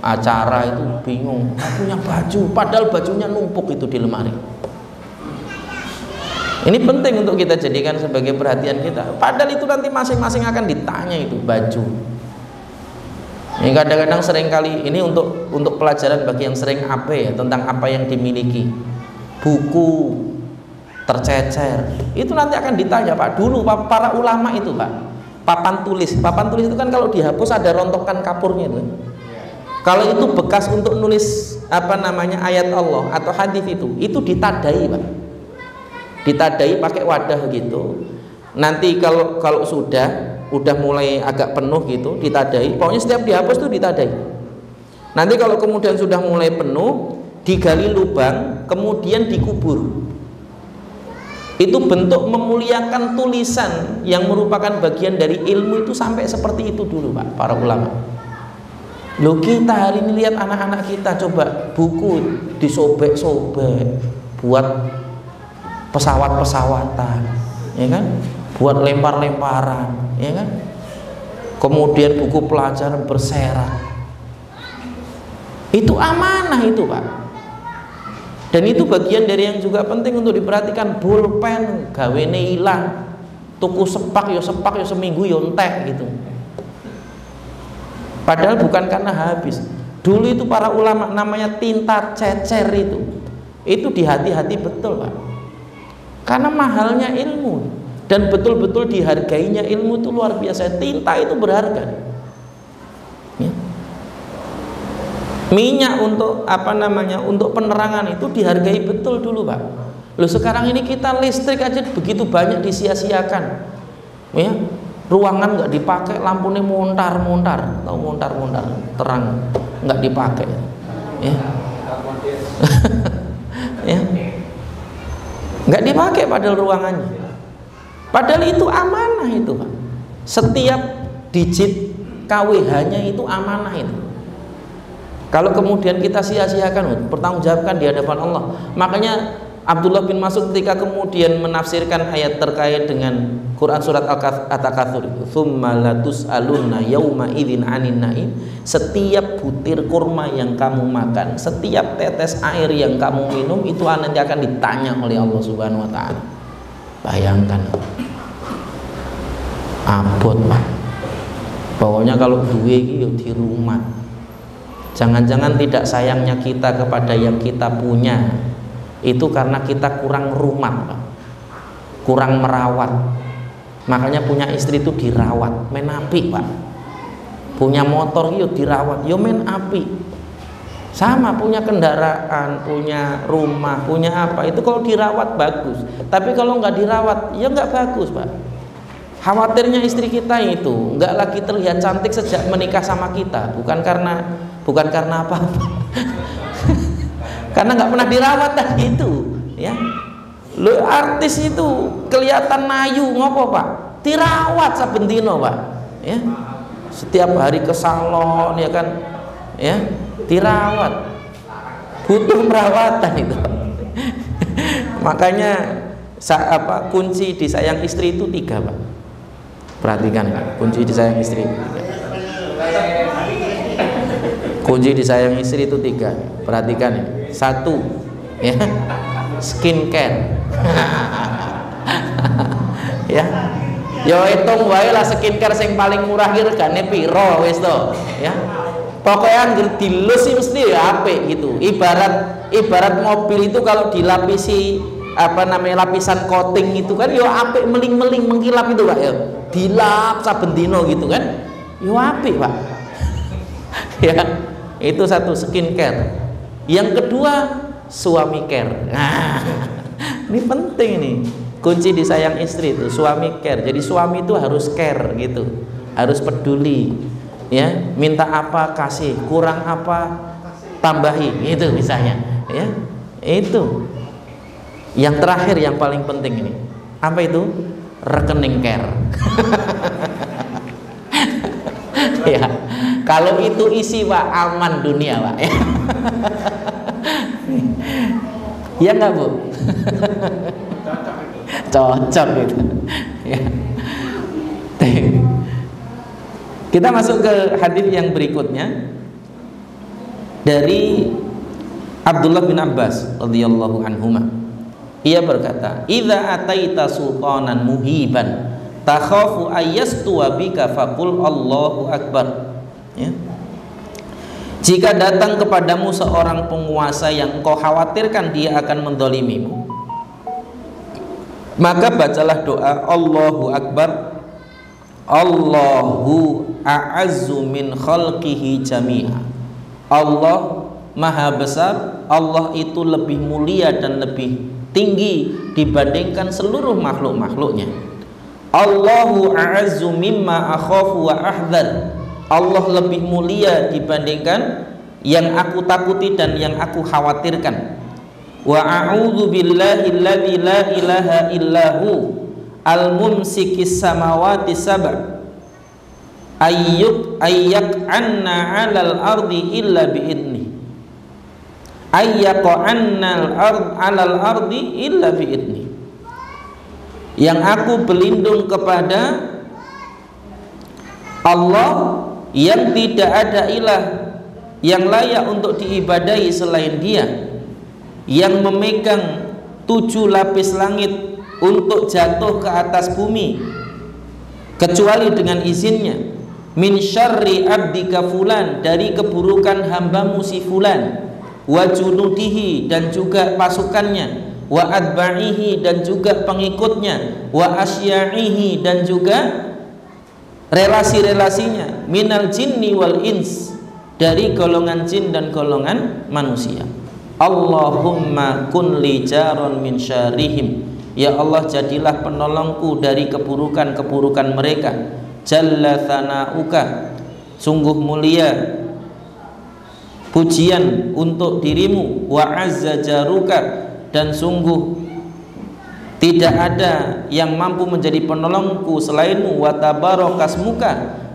acara itu bingung, nggak punya baju, padahal bajunya numpuk itu di lemari. Ini penting untuk kita jadikan sebagai perhatian kita. Padahal itu nanti masing-masing akan ditanya itu baju. Ini kadang-kadang seringkali ini untuk pelajaran bagi yang sering ya, tentang apa yang dimiliki. Buku tercecer, itu nanti akan ditanya, Pak. Dulu para ulama itu, Pak, papan tulis itu kan kalau dihapus ada rontokan kapurnya itu. Kalau itu bekas untuk nulis ayat Allah atau hadis itu ditadai, Pak. Ditadai pakai wadah gitu. Nanti kalau udah mulai agak penuh gitu ditadai. Pokoknya setiap dihapus tuh ditadai. Nanti kalau kemudian sudah mulai penuh, digali lubang, kemudian dikubur. Itu bentuk memuliakan tulisan yang merupakan bagian dari ilmu itu sampai seperti itu dulu, Pak, para ulama. Loh, kita hari ini lihat anak-anak kita, coba buku disobek-sobek buat pesawat-pesawatan, ya kan? Buat lempar-lemparan, ya kan? Kemudian buku pelajaran berserak. Itu amanah itu, Pak. Dan itu bagian dari yang juga penting untuk diperhatikan. Pulpen gawene ilang, tuku sepak yo seminggu yo entek gitu. Padahal bukan karena habis. Dulu itu para ulama namanya tinta cecer itu dihati-hati betul, Pak. Karena mahalnya ilmu dan betul-betul dihargainya ilmu itu luar biasa. Tinta itu berharga. Ya. Minyak untuk untuk penerangan itu dihargai betul dulu, Pak. Loh, sekarang ini kita listrik aja begitu banyak disia-siakan. Ya. Ruangan nggak dipakai, lampunya montar-montar, tahu montar-montar, terang nggak dipakai. Ya. Ya. Nggak dipakai padahal ruangannya. Padahal itu amanah itu, Pak. Setiap digit KWH-nya itu amanah itu. Kalau kemudian kita sia-siakan, pertanggungjawabkan di hadapan Allah. Makanya Abdullah bin Mas'ud ketika kemudian menafsirkan ayat terkait dengan Quran surat At-Takatsur itu, "Tsumma latus'alunna yauma idzin 'anin na'im." Setiap butir kurma yang kamu makan, setiap tetes air yang kamu minum itu nanti akan ditanya oleh Allah Subhanahu wa taala. Bayangkan. Abot, Pak. Pokoknya kalau duwe iki yo di rumah. Jangan-jangan tidak sayangnya kita kepada yang kita punya itu karena kita kurang rumah, Pak. Kurang merawat. Makanya punya istri itu dirawat, men apik, Pak. Punya motor yo dirawat, yo men apik. Sama punya kendaraan, punya rumah, punya apa, itu kalau dirawat bagus. Tapi kalau nggak dirawat, ya nggak bagus, Pak. Khawatirnya istri kita itu nggak lagi terlihat cantik sejak menikah sama kita, bukan karena apa-apa. Karena nggak pernah dirawat tadi itu, ya. Lo artis itu kelihatan nayu ngopo, Pak? Dirawat saben dino, Pak. Ya. Setiap hari ke salon, ya kan? Ya, dirawat. Butuh perawatan itu. Makanya kunci disayang istri itu 3, Pak. Perhatikan ya, kunci disayang istri itu 3. Kunci disayang istri itu 3. Perhatikan ya. 1, ya, skincare. Ya. Yo hitung wae lah skincare sing paling murah ki regane piro wis to, ya. Pokoknya anggere dilus mesti ya apik gitu. Ibarat mobil itu kalau dilapisi lapisan coating itu kan yo apik, meling-meling mengkilap itu, Pak, ya. Dilap saben dino gitu kan. Yo apik, Pak. Ya. Itu 1 skincare. Yang kedua suami care. Nah, ini penting nih. Kunci disayang istri itu suami care. Jadi suami itu harus care gitu. Harus peduli. Ya, minta apa kasih, kurang apa tambahi, itu misalnya, ya. Itu. Yang terakhir yang paling penting ini. Apa itu? Rekening care. Ya. Kalau itu isi, Pak, aman dunia, Pak. Ya enggak, Bu? Cocok gitu. Ya. Kita masuk ke hadis yang berikutnya dari Abdullah bin Abbas radhiyallahu anhuma. Ia berkata, "Idza ataita sultanan muhiban takhafu ayyastuwa bika faqul Allahu akbar." Ya. Jika datang kepadamu seorang penguasa yang kau khawatirkan dia akan mendolimimu, maka bacalah doa Allahu akbar. Allahu a'azzu min khalqihi jami'a. Allah maha besar, Allah itu lebih mulia dan lebih tinggi dibandingkan seluruh makhluk-makhluknya. Allahu a'azzu mimma akhafu wa ahdhar. Allah lebih mulia dibandingkan yang aku takuti dan yang aku khawatirkan. Wa a'udzu billahi alladzi la ilaha illahu al-mumsikis samawati sab' ayyak anna 'alal ardi illa bi'idni. Ayyaqanna al-'alal ardi illa bi'idni. Yang aku berlindung kepada Allah yang tidak ada ilah yang layak untuk diibadahi selain Dia, yang memegang 7 lapis langit untuk jatuh ke atas bumi kecuali dengan izinnya, min syarri abdika fulan, dari keburukan hambamu si fulan, wa junudihi, dan juga pasukannya, wa atba'ihi dan juga pengikutnya, wa asya'ihi dan juga relasi-relasinya, minal jinni wal ins, dari golongan jin dan golongan manusia. Allahumma kun li jaron min syarihim, ya Allah jadilah penolongku dari keburukan-keburukan mereka. Jalla thana'uka, sungguh mulia pujian untuk dirimu, wa azza jaruka, dan sungguh tidak ada yang mampu menjadi penolongku selainmu, wa tabarakasmuka,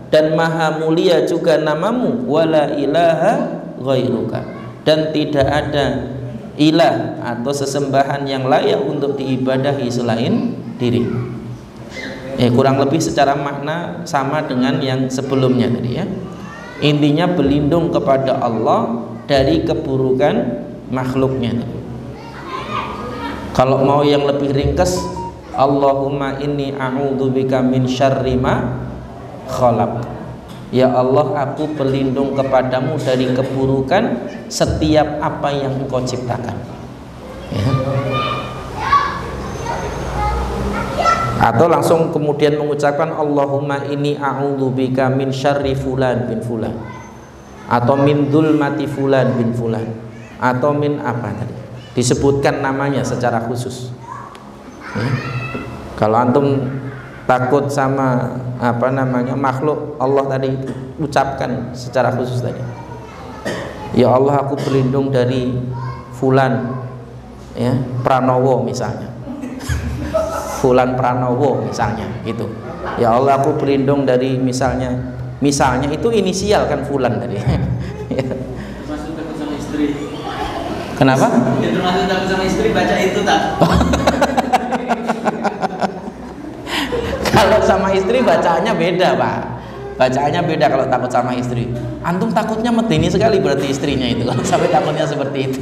dan maha mulia juga namamu, wala ilaha ghairuka, dan tidak ada ilah atau sesembahan yang layak untuk diibadahi selain dirimu. Kurang lebih secara makna sama dengan yang sebelumnya tadi ya. Intinya berlindung kepada Allah dari keburukan makhluknya. Kalau mau yang lebih ringkas, Allahumma inni a'udzubika min syarri ma khalaq. Ya Allah, aku berlindung kepadamu dari keburukan setiap apa yang Engkau ciptakan. Ya. Atau langsung kemudian mengucapkan Allahumma inni a'udzubika min syarri fulan bin fulan, atau min dzulmati fulan bin fulan, atau min apa tadi, disebutkan namanya secara khusus ya. Kalau antum takut sama apa namanya makhluk Allah tadi, ucapkan secara khusus tadi, ya Allah aku berlindung dari fulan ya, Pranowo misalnya, Fulan Pranowo misalnya gitu. Ya Allah aku berlindung dari misalnya itu inisial kan Fulan tadi. Termasuk takut sama istri. Kenapa? Ya termasuk takut sama istri, baca itu tak? Kalau sama istri bacaannya beda Pak. Bacaannya beda kalau takut sama istri. Antum takutnya medeni sekali berarti istrinya itu kalau sampai takutnya seperti itu.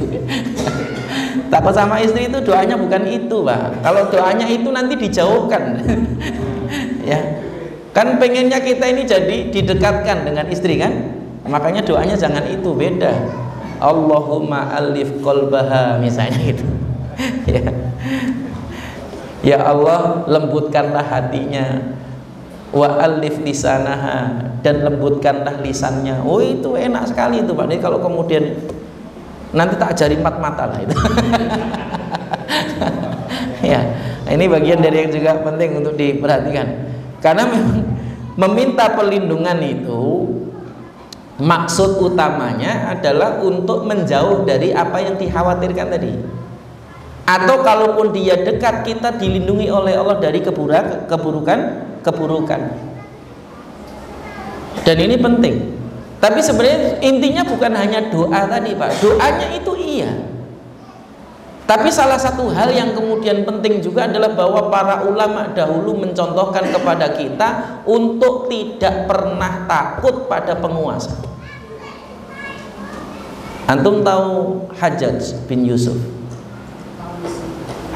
Takut sama istri itu doanya bukan itu Pak. Kalau doanya itu nanti dijauhkan. Ya. Kan pengennya kita ini jadi didekatkan dengan istri kan? Makanya doanya jangan itu, beda. Allahumma alif qalbaha misalnya gitu. Ya. Ya Allah, lembutkanlah hatinya. Wa alif lisanaha, dan lembutkanlah lisannya. Oh itu enak sekali itu Pak. Ini kalau kemudian nanti tak ajari mata lah itu. Ya, ini bagian dari yang juga penting untuk diperhatikan. Karena memang meminta perlindungan itu maksud utamanya adalah untuk menjauh dari apa yang dikhawatirkan tadi. Atau kalaupun dia dekat, kita dilindungi oleh Allah dari keburukan. Dan ini penting. Tapi sebenarnya intinya bukan hanya doa tadi Pak. Doanya itu iya. Tapi salah satu hal yang kemudian penting juga adalah bahwa para ulama dahulu mencontohkan kepada kita untuk tidak pernah takut pada penguasa. Antum tahu Hajjaj bin Yusuf?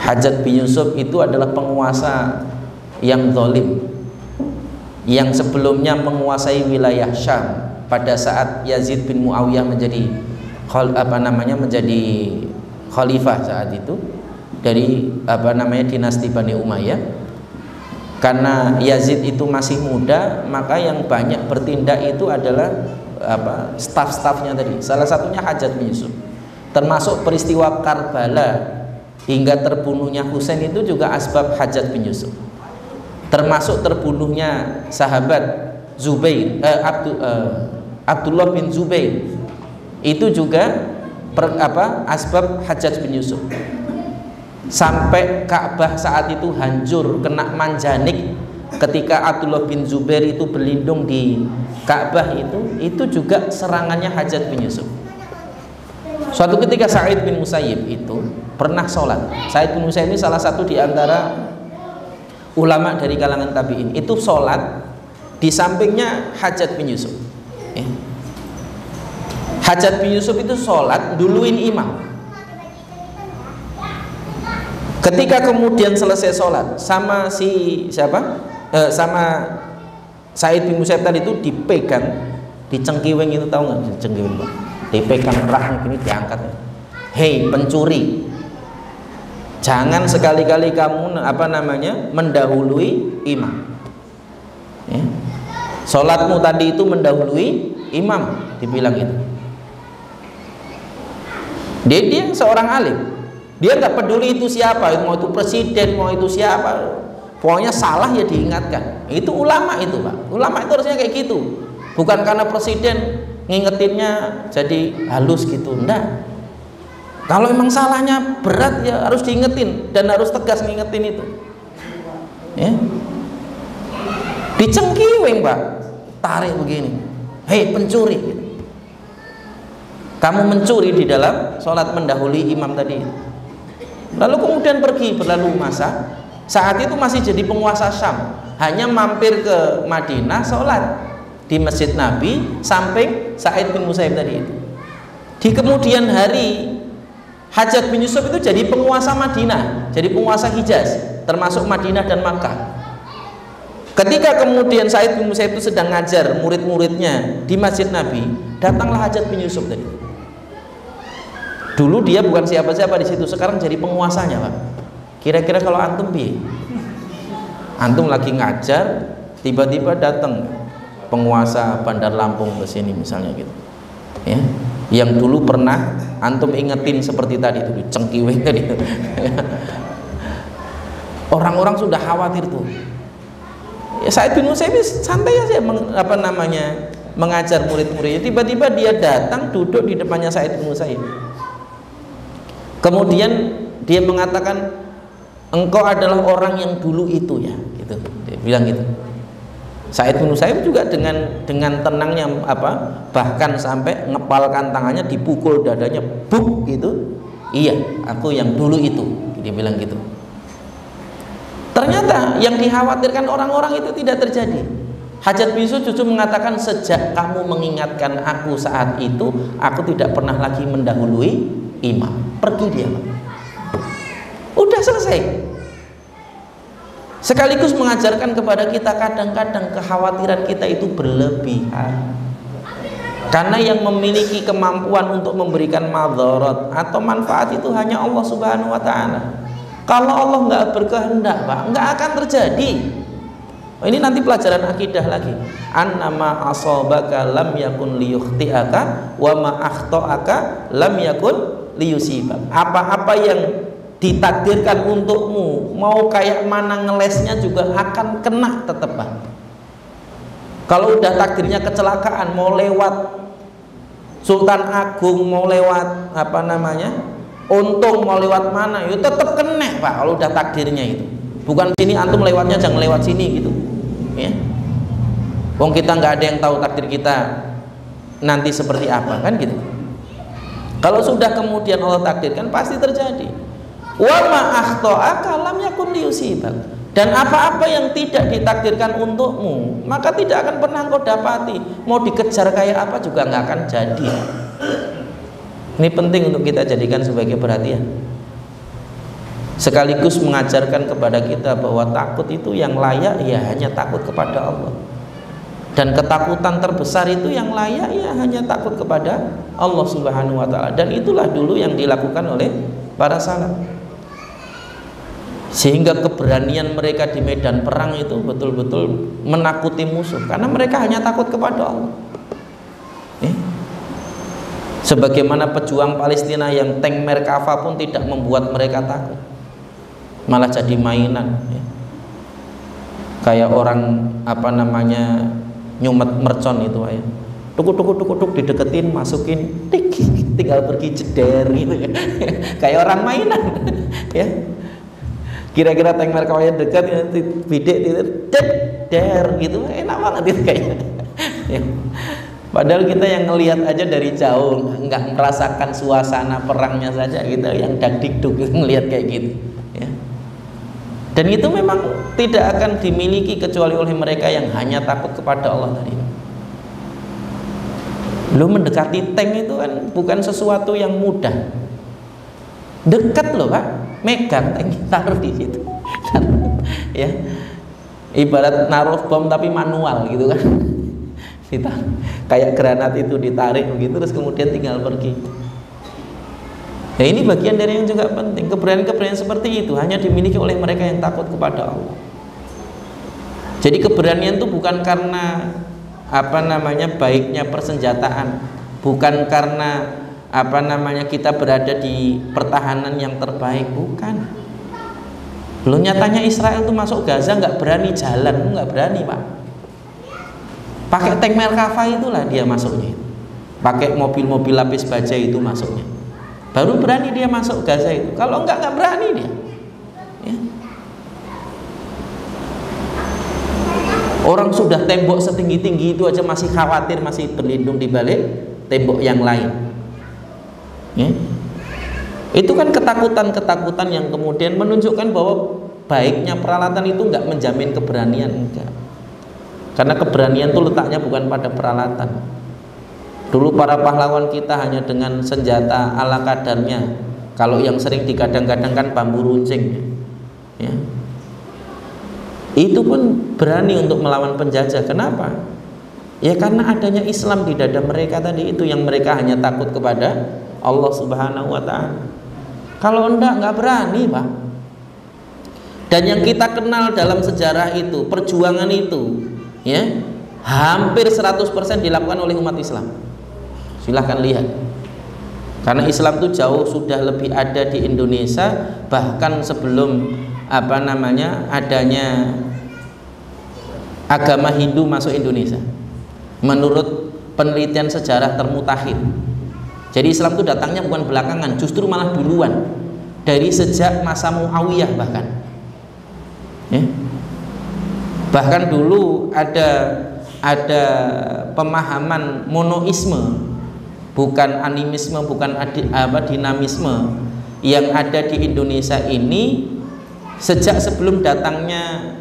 Hajjaj bin Yusuf itu adalah penguasa yang zalim, yang sebelumnya menguasai wilayah Syam pada saat Yazid bin Muawiyah menjadi khalifah saat itu dari dinasti Bani Umayyah. Karena Yazid itu masih muda, maka yang banyak bertindak itu adalah staf-stafnya tadi. Salah satunya Hajjaj bin Yusuf. Termasuk peristiwa Karbala hingga terbunuhnya Husain itu juga asbab Hajjaj bin Yusuf. Termasuk terbunuhnya sahabat Abdullah bin Zubair itu juga asbab Hajjaj bin Yusuf. Sampai Ka'bah saat itu hancur, kena manjanik ketika Abdullah bin Zubair itu berlindung di Ka'bah, itu juga serangannya Hajjaj bin Yusuf. Suatu ketika Sa'id bin Musayyib itu pernah sholat. Sa'id bin Musayyib ini salah satu di antara ulama dari kalangan tabi'in, itu sholat di sampingnya Hajjaj bin Yusuf. Hajjaj bin Yusuf itu sholat duluin imam. Ketika kemudian selesai sholat sama sama Sa'id bin Musayyib tadi itu dipegang, dicengkiweng, itu tahu nggak dicengkiweng Pak? Dipegang erat begini, diangkat. Hei pencuri, Jangan sekali-kali kamu mendahului imam. Ya. Sholatmu tadi itu mendahului imam, dibilang itu. Dia seorang alim. Dia nggak peduli itu siapa, mau itu presiden, mau itu siapa. Pokoknya salah ya diingatkan. Itu ulama itu, Pak. Ulama itu harusnya kayak gitu. Bukan karena presiden ngingetinnya jadi halus gitu. Enggak. Kalau emang salahnya berat ya harus diingetin dan harus tegas ngingetin itu. Ya. Dicengkiwing, Pak. Tarik begini. Hei pencuri. Kamu mencuri di dalam sholat mendahului imam tadi. Lalu kemudian pergi berlalu masa. Saat itu masih jadi penguasa Syam, hanya mampir ke Madinah sholat di Masjid Nabi samping Sa'id bin Musayyib tadi itu. Di kemudian hari Hajjaj bin Yusuf itu jadi penguasa Madinah, jadi penguasa Hijaz, termasuk Madinah dan Makkah. Ketika kemudian Sa'id bin Musayyib itu sedang ngajar murid-muridnya di Masjid Nabi, datanglah Hajjaj bin Yusuf tadi. Dulu dia bukan siapa-siapa di situ, sekarang jadi penguasanya, Pak. Kira-kira kalau antum piye? Antum lagi ngajar, tiba-tiba datang penguasa Bandar Lampung ke sini misalnya gitu. Ya. Yang dulu pernah antum ingetin seperti tadi itu, cengkiweng tadi. Orang-orang sudah khawatir tuh. Ya, Sa'id bin Musayyib santai aja mengajar murid-muridnya. Tiba-tiba dia datang duduk di depannya Sa'id bin Musayyib. Kemudian dia mengatakan, engkau adalah orang yang dulu itu ya, gitu. Dia bilang gitu. Sa'id bin Musayyib juga dengan tenangnya bahkan sampai ngepalkan tangannya, dipukul dadanya, buk gitu. Iya, aku yang dulu itu. Dia bilang gitu. Ternyata yang dikhawatirkan orang-orang itu tidak terjadi. Hajjaj bin Yusuf justru mengatakan, sejak kamu mengingatkan aku saat itu, aku tidak pernah lagi mendahului imam. Pergi dia, Pak. Udah selesai. Sekaligus mengajarkan kepada kita kadang-kadang kekhawatiran kita itu berlebihan. Karena yang memiliki kemampuan untuk memberikan madharat atau manfaat itu hanya Allah Subhanahu wa ta'ala. Kalau Allah nggak berkehendak, Pak, nggak akan terjadi. Ini nanti pelajaran akidah lagi. Annama asabaka lam yakun liyukhti'aka wa ma akhta'aka lam yakun liyusibak. Apa-apa yang ditakdirkan untukmu, mau kayak mana ngelesnya juga akan kena tetap, Pak. Kalau udah takdirnya kecelakaan, mau lewat Sultan Agung, mau lewat Untung, mau lewat mana, itu tetap kena, Pak. Kalau udah takdirnya itu, bukan sini antum lewatnya jangan lewat sini gitu, ya. Wong kita nggak ada yang tahu takdir kita nanti seperti apa, kan gitu. Kalau sudah kemudian Allah takdirkan, pasti terjadi. Wa ma akhta'aka lam yakun liyusibak. Dan apa-apa yang tidak ditakdirkan untukmu, maka tidak akan pernah kau dapati. Mau dikejar kayak apa juga nggak akan jadi. Ini penting untuk kita jadikan sebagai perhatian. Sekaligus mengajarkan kepada kita bahwa takut itu yang layak ya hanya takut kepada Allah. Dan ketakutan terbesar itu yang layak ya hanya takut kepada Allah Subhanahu wa ta'ala. Dan itulah dulu yang dilakukan oleh para salaf. Sehingga keberanian mereka di medan perang itu betul-betul menakuti musuh, karena mereka hanya takut kepada Allah. Sebagaimana pejuang Palestina yang tank Merkava pun tidak membuat mereka takut, malah jadi mainan, ya. Kayak orang nyumet mercon itu, ya. Tuk dideketin, masukin, tik, tinggal pergi jeder gitu, ya. Kayak orang mainan, ya. Kira-kira tank Merkava yang dekat, ya, bidik, der gitu, enak banget itu kayaknya. Ya. Padahal kita yang ngelihat aja dari jauh, nggak merasakan suasana perangnya saja gitu, yang dagdikduk gitu, ngelihat kayak gitu, ya. Dan itu memang tidak akan dimiliki kecuali oleh mereka yang hanya takut kepada Allah tadi. Lo mendekati tank itu kan bukan sesuatu yang mudah. Dekat loh, Pak, megang tank, taruh di situ, ya. Ibarat naruh bom tapi manual gitu kan. Kayak granat itu ditarik begitu, terus kemudian tinggal pergi. Nah, ini bagian dari yang juga penting. Keberanian-keberanian seperti itu hanya dimiliki oleh mereka yang takut kepada Allah. Jadi keberanian itu bukan karena baiknya persenjataan, bukan karena kita berada di pertahanan yang terbaik, bukan. Loh, nyatanya Israel tuh masuk Gaza nggak berani jalan, nggak berani Pak. Pakai tank Merkava itulah dia masuknya. Pakai mobil-mobil lapis baja itu masuknya. Baru berani dia masuk Gaza itu. Kalau nggak berani dia. Ya. Orang sudah tembok setinggi-tinggi itu aja masih khawatir, masih berlindung di balik tembok yang lain. Ya. Itu kan ketakutan-ketakutan yang kemudian menunjukkan bahwa baiknya peralatan itu nggak menjamin keberanian, enggak. Karena keberanian itu letaknya bukan pada peralatan. Dulu para pahlawan kita hanya dengan senjata ala kadarnya. Kalau yang sering digadang-gadang kan bambu runcing, ya. Itu pun berani untuk melawan penjajah. Kenapa? Ya karena adanya Islam di dada mereka tadi itu, yang mereka hanya takut kepada Allah Subhanahu wa ta'ala. Kalau nggak berani Pak. Dan yang kita kenal dalam sejarah itu, perjuangan itu, ya, hampir 100% dilakukan oleh umat Islam. Silahkan lihat. Karena Islam itu jauh sudah lebih ada di Indonesia, bahkan sebelum adanya agama Hindu masuk Indonesia. Menurut penelitian sejarah termutakhir. Jadi Islam itu datangnya bukan belakangan, justru malah duluan, dari sejak masa Muawiyah bahkan. Ya. Bahkan dulu ada pemahaman monoisme, bukan animisme, bukan dinamisme yang ada di Indonesia ini sejak sebelum datangnya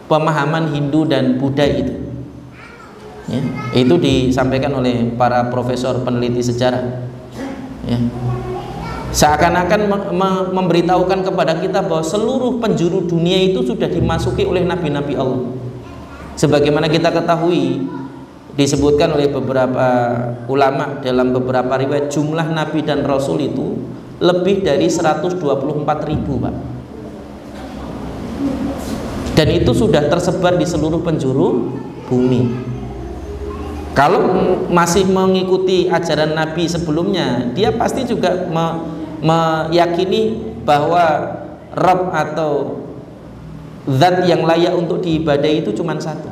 pemahaman Hindu dan Buddha itu. Ya, itu disampaikan oleh para profesor peneliti sejarah. Ya. Seakan-akan memberitahukan kepada kita bahwa seluruh penjuru dunia itu sudah dimasuki oleh nabi-nabi Allah. Sebagaimana kita ketahui, disebutkan oleh beberapa ulama dalam beberapa riwayat, jumlah nabi dan rasul itu lebih dari 124.000 Pak. Dan itu sudah tersebar di seluruh penjuru bumi. Kalau masih mengikuti ajaran Nabi sebelumnya, dia pasti juga meyakini bahwa Rabb atau zat yang layak untuk diibadahi itu cuma satu.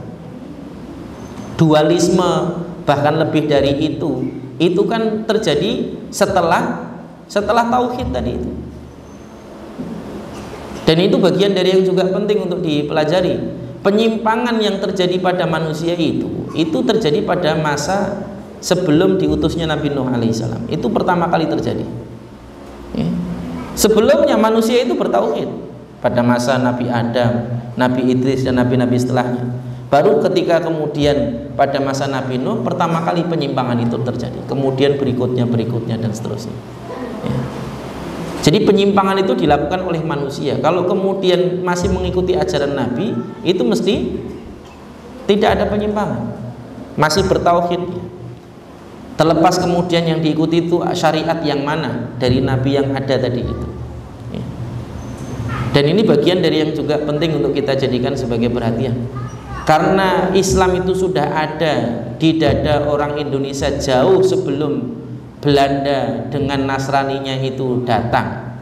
Dualisme bahkan lebih dari itu kan terjadi setelah tauhid tadi itu. Dan itu bagian dari yang juga penting untuk dipelajari. Penyimpangan yang terjadi pada manusia itu terjadi pada masa sebelum diutusnya Nabi Nuh alaihissalam. Itu pertama kali terjadi. Ya. Sebelumnya manusia itu bertauhid pada masa Nabi Adam, Nabi Idris dan nabi-nabi setelahnya. Baru ketika kemudian pada masa Nabi Nuh pertama kali penyimpangan itu terjadi. Kemudian berikutnya dan seterusnya. Ya. Jadi penyimpangan itu dilakukan oleh manusia. Kalau kemudian masih mengikuti ajaran Nabi, itu mesti tidak ada penyimpangan, masih bertauhid. Terlepas kemudian yang diikuti itu syariat yang mana dari Nabi yang ada tadi itu. Dan ini bagian dari yang juga penting untuk kita jadikan sebagai perhatian. Karena Islam itu sudah ada di dada orang Indonesia jauh sebelum Belanda dengan Nasraninya itu datang,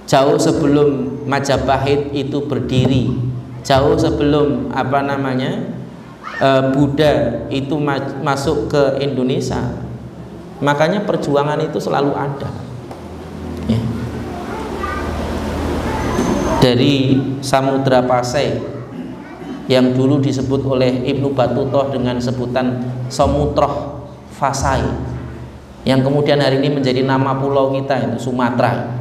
jauh sebelum Majapahit itu berdiri, jauh sebelum Buddha itu masuk ke Indonesia. Makanya perjuangan itu selalu ada. Ya. Dari Samudra Pasai yang dulu disebut oleh Ibnu Battuta dengan sebutan Samutroh Fasai, yang kemudian hari ini menjadi nama pulau kita itu Sumatera.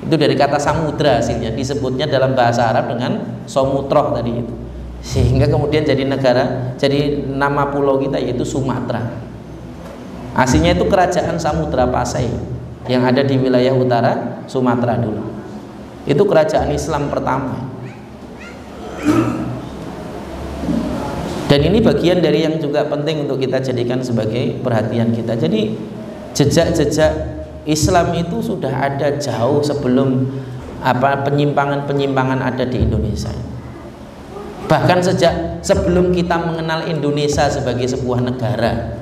Itu dari kata samudra hasilnya, disebutnya dalam bahasa Arab dengan Samutroh tadi itu. Sehingga kemudian jadi nama pulau kita yaitu Sumatera. Aslinya itu kerajaan Samudra Pasai yang ada di wilayah utara Sumatera dulu. Itu kerajaan Islam pertama. Dan ini bagian dari yang juga penting untuk kita jadikan sebagai perhatian kita. Jadi jejak-jejak Islam itu sudah ada jauh sebelum penyimpangan-penyimpangan ada di Indonesia. Bahkan sejak sebelum kita mengenal Indonesia sebagai sebuah negara,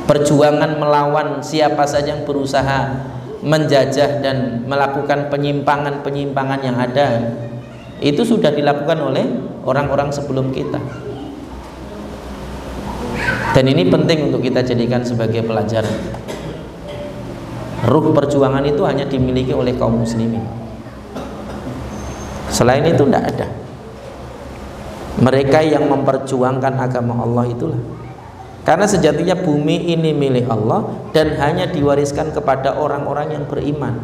perjuangan melawan siapa saja yang berusaha menjajah dan melakukan penyimpangan-penyimpangan yang ada, itu sudah dilakukan oleh orang-orang sebelum kita. Dan ini penting untuk kita jadikan sebagai pelajaran. Ruh perjuangan itu hanya dimiliki oleh kaum muslimin. Selain itu tidak ada. Mereka yang memperjuangkan agama Allah itulah. Karena sejatinya bumi ini milik Allah dan hanya diwariskan kepada orang-orang yang beriman.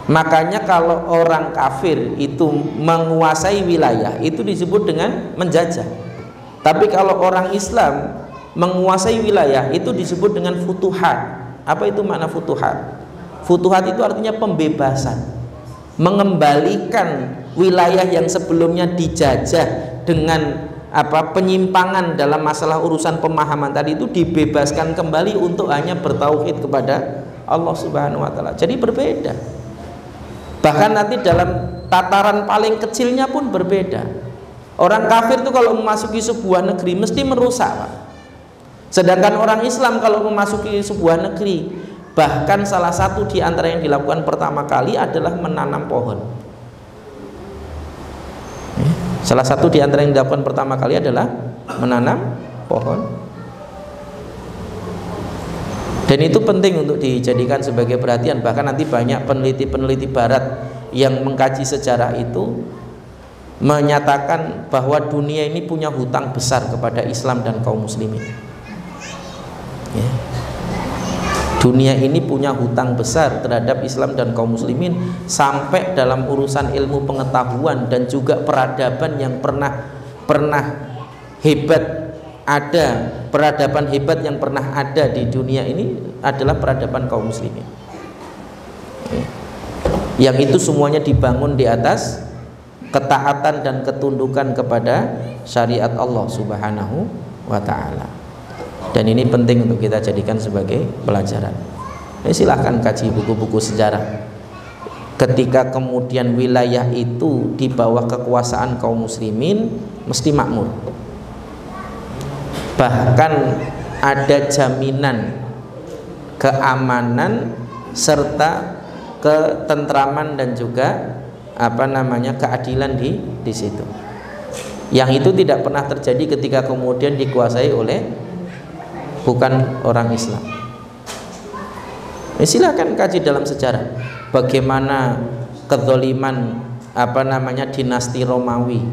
Makanya kalau orang kafir itu menguasai wilayah, itu disebut dengan menjajah. Tapi kalau orang Islam menguasai wilayah, itu disebut dengan futuhat. Apa itu makna futuhat? Futuhat itu artinya pembebasan, mengembalikan wilayah yang sebelumnya dijajah dengan penyimpangan dalam masalah urusan pemahaman tadi, itu dibebaskan kembali untuk hanya bertauhid kepada Allah Subhanahu wa taala. Jadi berbeda. Bahkan nanti dalam tataran paling kecilnya pun berbeda. Orang kafir itu kalau memasuki sebuah negeri mesti merusak, Pak. Sedangkan orang Islam kalau memasuki sebuah negeri, bahkan salah satu di antara yang dilakukan pertama kali adalah menanam pohon. Salah satu di antara yang dilakukan pertama kali adalah menanam pohon. Dan itu penting untuk dijadikan sebagai perhatian. Bahkan nanti banyak peneliti-peneliti barat yang mengkaji sejarah itu menyatakan bahwa dunia ini punya hutang besar kepada Islam dan kaum muslimin. Ya. Dunia ini punya hutang besar terhadap Islam dan kaum muslimin, sampai dalam urusan ilmu pengetahuan dan juga peradaban yang pernah hebat ada, peradaban hebat yang pernah ada di dunia ini adalah peradaban kaum muslimin. Yang itu semuanya dibangun di atas ketaatan dan ketundukan kepada syariat Allah Subhanahu wa ta'ala. Dan ini penting untuk kita jadikan sebagai pelajaran. Silahkan kaji buku-buku sejarah. Ketika kemudian wilayah itu di bawah kekuasaan kaum muslimin, mesti makmur. Bahkan ada jaminan keamanan serta ketentraman dan juga keadilan di situ. Yang itu tidak pernah terjadi ketika kemudian dikuasai oleh bukan orang Islam. Silakan kaji dalam sejarah bagaimana kezaliman dinasti Romawi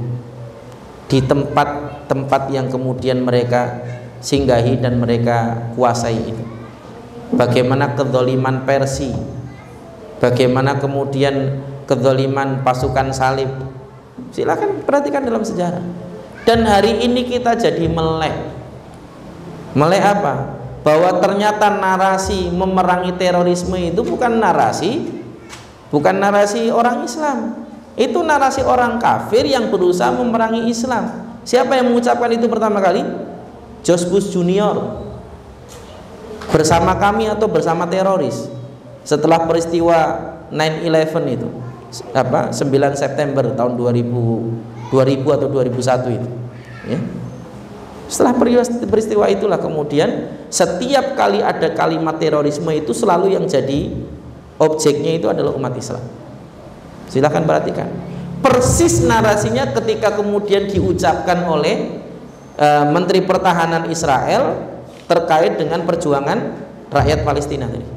di tempat-tempat yang kemudian mereka singgahi dan mereka kuasai itu. Bagaimana kezaliman Persia, bagaimana kemudian kezaliman pasukan salib. Silakan perhatikan dalam sejarah. Dan hari ini kita jadi melek apa? Bahwa ternyata narasi memerangi terorisme itu bukan narasi orang Islam. Itu narasi orang kafir yang berusaha memerangi Islam. Siapa yang mengucapkan itu pertama kali? George Bush Junior. Bersama kami atau bersama teroris. Setelah peristiwa 9/11 itu, 9 September tahun 2000 atau 2001 itu, ya. Setelah peristiwa itulah kemudian setiap kali ada kalimat terorisme itu selalu yang jadi objeknya itu adalah umat Islam. Silahkan perhatikan persis narasinya ketika kemudian diucapkan oleh Menteri Pertahanan Israel terkait dengan perjuangan rakyat Palestina tadi.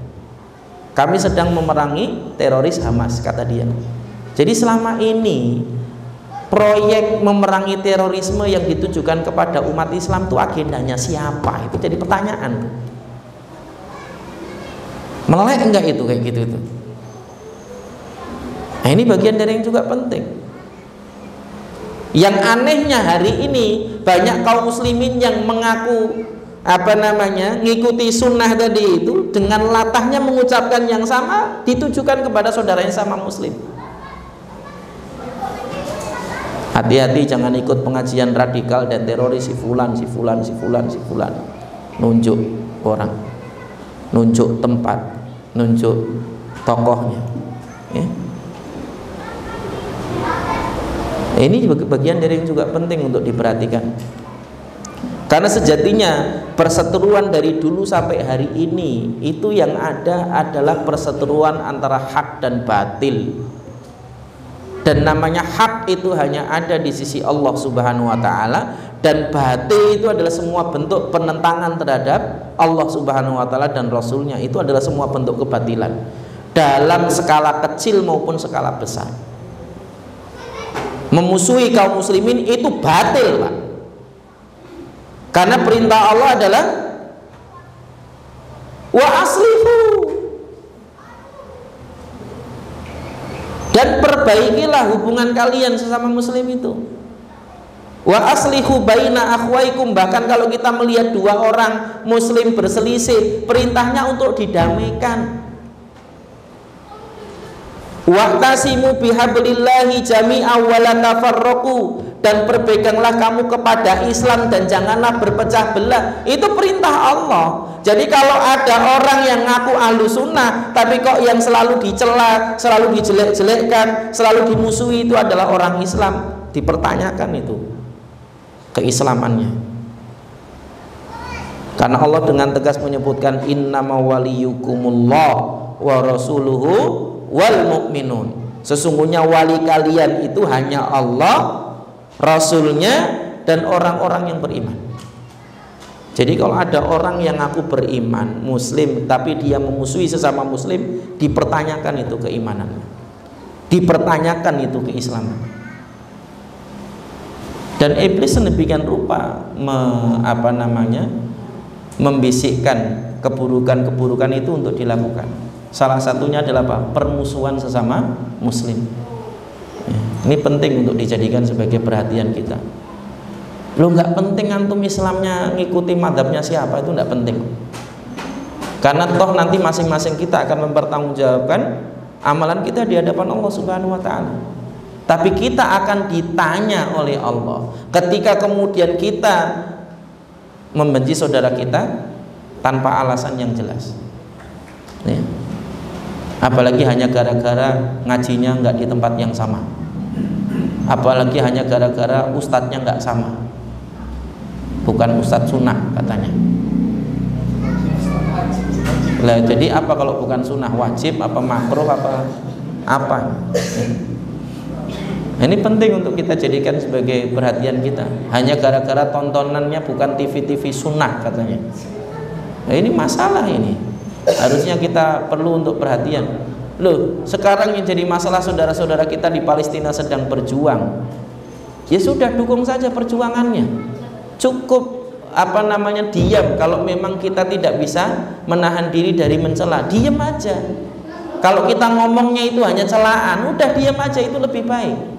Kami sedang memerangi teroris Hamas, kata dia. Jadi selama ini proyek memerangi terorisme yang ditujukan kepada umat Islam itu agendanya siapa? Itu jadi pertanyaan. Melek enggak itu kayak gitu itu? Nah, ini bagian dari yang juga penting. Yang anehnya hari ini banyak kaum muslimin yang mengaku ngikuti sunnah tadi itu, dengan latahnya mengucapkan yang sama ditujukan kepada saudaranya sama muslim. Hati-hati jangan ikut pengajian radikal dan teroris si fulan nunjuk orang. nunjuk tempat, nunjuk tokohnya. Ya. Ini bagian dari yang juga penting untuk diperhatikan. Karena sejatinya perseteruan dari dulu sampai hari ini itu yang ada adalah perseteruan antara hak dan batil. Dan namanya hak itu hanya ada di sisi Allah Subhanahu wa taala, dan batil itu adalah semua bentuk penentangan terhadap Allah Subhanahu wa taala dan Rasulnya. Itu adalah semua bentuk kebatilan dalam skala kecil maupun skala besar. Memusuhi kaum muslimin itu batil, Pak. Karena perintah Allah adalah wa aslihu, dan perbaikilah hubungan kalian sesama muslim itu. Wa aslihu baina akhwaikum, bahkan kalau kita melihat dua orang muslim berselisih, perintahnya untuk didamaikan. Wa'tasimu bihablillahi jami'an wa la tafarraqu, dan berpeganglah kamu kepada Islam dan janganlah berpecah belah. Itu perintah Allah. Jadi kalau ada orang yang ngaku ahlu sunnah tapi kok yang selalu dicela, selalu dijelek-jelekkan, selalu dimusuhi, itu adalah orang Islam. Dipertanyakan itu keislamannya. Karena Allah dengan tegas menyebutkan innama waliyukumullah wa rasuluhu wal mu'minun, sesungguhnya wali kalian itu hanya Allah, Rasulnya, dan orang-orang yang beriman. Jadi kalau ada orang yang ngaku beriman, muslim, tapi dia memusuhi sesama muslim, dipertanyakan itu keimanannya, dipertanyakan itu keislaman. Dan iblis sedemikian rupa membisikkan keburukan-keburukan itu untuk dilakukan. Salah satunya adalah apa? Permusuhan sesama muslim. Ya, ini penting untuk dijadikan sebagai perhatian kita. Lo nggak penting antum Islamnya ngikuti madhabnya siapa, itu nggak penting. Karena toh nanti masing-masing kita akan mempertanggungjawabkan amalan kita di hadapan Allah Subhanahu wa taala. Tapi kita akan ditanya oleh Allah ketika kemudian kita membenci saudara kita tanpa alasan yang jelas. Ya. Apalagi hanya gara-gara ngajinya nggak di tempat yang sama, apalagi hanya gara-gara ustadznya nggak sama, bukan ustadz sunnah katanya. Lah jadi apa kalau bukan sunnah? Wajib apa makruh apa? Ini penting untuk kita jadikan sebagai perhatian kita. Hanya gara-gara tontonannya bukan TV sunnah katanya. Nah, ini masalah ini. Harusnya kita perlu untuk perhatian. Loh, sekarang yang jadi masalah saudara-saudara kita di Palestina sedang berjuang. Ya sudah, dukung saja perjuangannya. Cukup diam. Kalau memang kita tidak bisa menahan diri dari mencela, diam aja. Kalau kita ngomongnya itu hanya celaan, udah diam aja, itu lebih baik.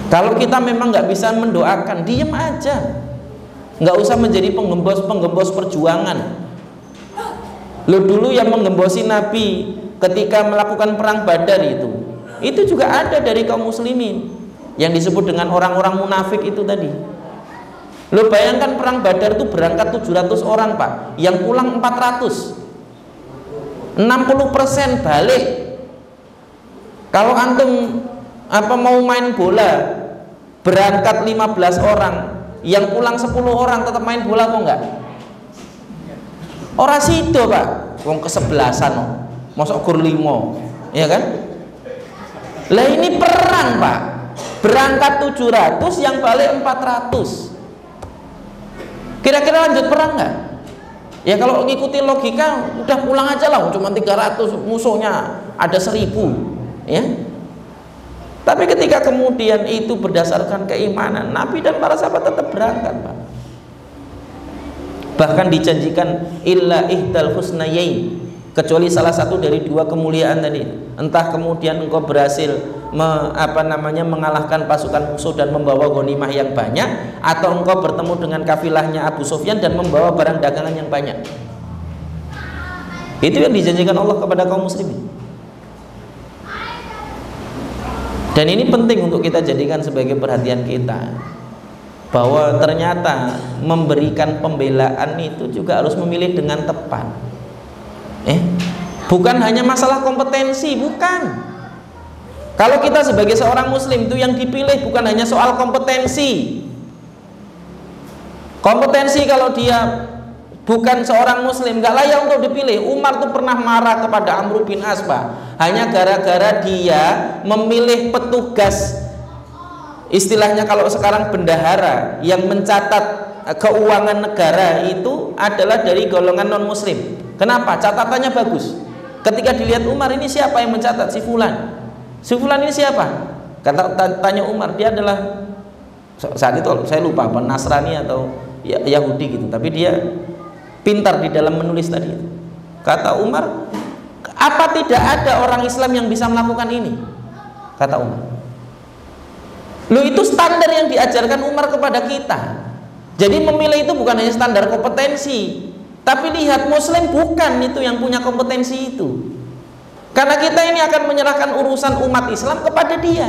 Kalau kita memang nggak bisa mendoakan, diam aja. Nggak usah menjadi penggembos perjuangan. Lo dulu yang menggembosi Nabi ketika melakukan perang Badar itu juga ada dari kaum muslimin yang disebut dengan orang-orang munafik itu tadi. Lo bayangkan perang Badar itu berangkat 700 orang, Pak, yang pulang 400, 60% balik. Kalau antum mau main bola, berangkat 15 orang, yang pulang 10 orang, tetap main bola kok enggak? Ora sido, Pak. Wong kesebelasan kok. Mosok gur 5, ya kan? Lah ini perang, Pak. Berangkat 700, yang balik 400. Kira-kira lanjut perang enggak? Ya kalau ngikuti logika udah pulang aja lah, cuma 300, musuhnya ada 1000, ya. Tapi ketika kemudian itu berdasarkan keimanan, Nabi dan para sahabat tetap berangkat, Pak. Bahkan dijanjikan illa ihdal husnayain, kecuali salah satu dari dua kemuliaan tadi. Entah kemudian engkau berhasil mengalahkan pasukan musuh dan membawa ghanimah yang banyak, atau engkau bertemu dengan kafilahnya Abu Sufyan dan membawa barang dagangan yang banyak. Itu yang dijanjikan Allah kepada kaum muslimin. Dan ini penting untuk kita jadikan sebagai perhatian kita. bahwa ternyata memberikan pembelaan itu juga harus memilih dengan tepat. Bukan hanya masalah kompetensi, bukan. Kalau kita sebagai seorang muslim itu yang dipilih bukan hanya soal kompetensi. Kompetensi kalau dia bukan seorang muslim nggak layak untuk dipilih. Umar tuh pernah marah kepada Amr bin As, Pak, hanya gara-gara dia memilih petugas, istilahnya kalau sekarang bendahara, yang mencatat keuangan negara itu adalah dari golongan non muslim. Kenapa? Catatannya bagus. Ketika dilihat Umar, ini siapa yang mencatat? Si Fulan. Si Fulan ini siapa? Tanya Umar, dia adalah, saat itu saya lupa apa, Nasrani atau Yahudi gitu, tapi dia pintar di dalam menulis tadi. Kata Umar, apa tidak ada orang Islam yang bisa melakukan ini? Kata Umar. Loh, itu standar yang diajarkan Umar kepada kita. Jadi memilih itu bukan hanya standar kompetensi, tapi lihat muslim bukan itu yang punya kompetensi itu. Karena kita ini akan menyerahkan urusan umat Islam kepada dia.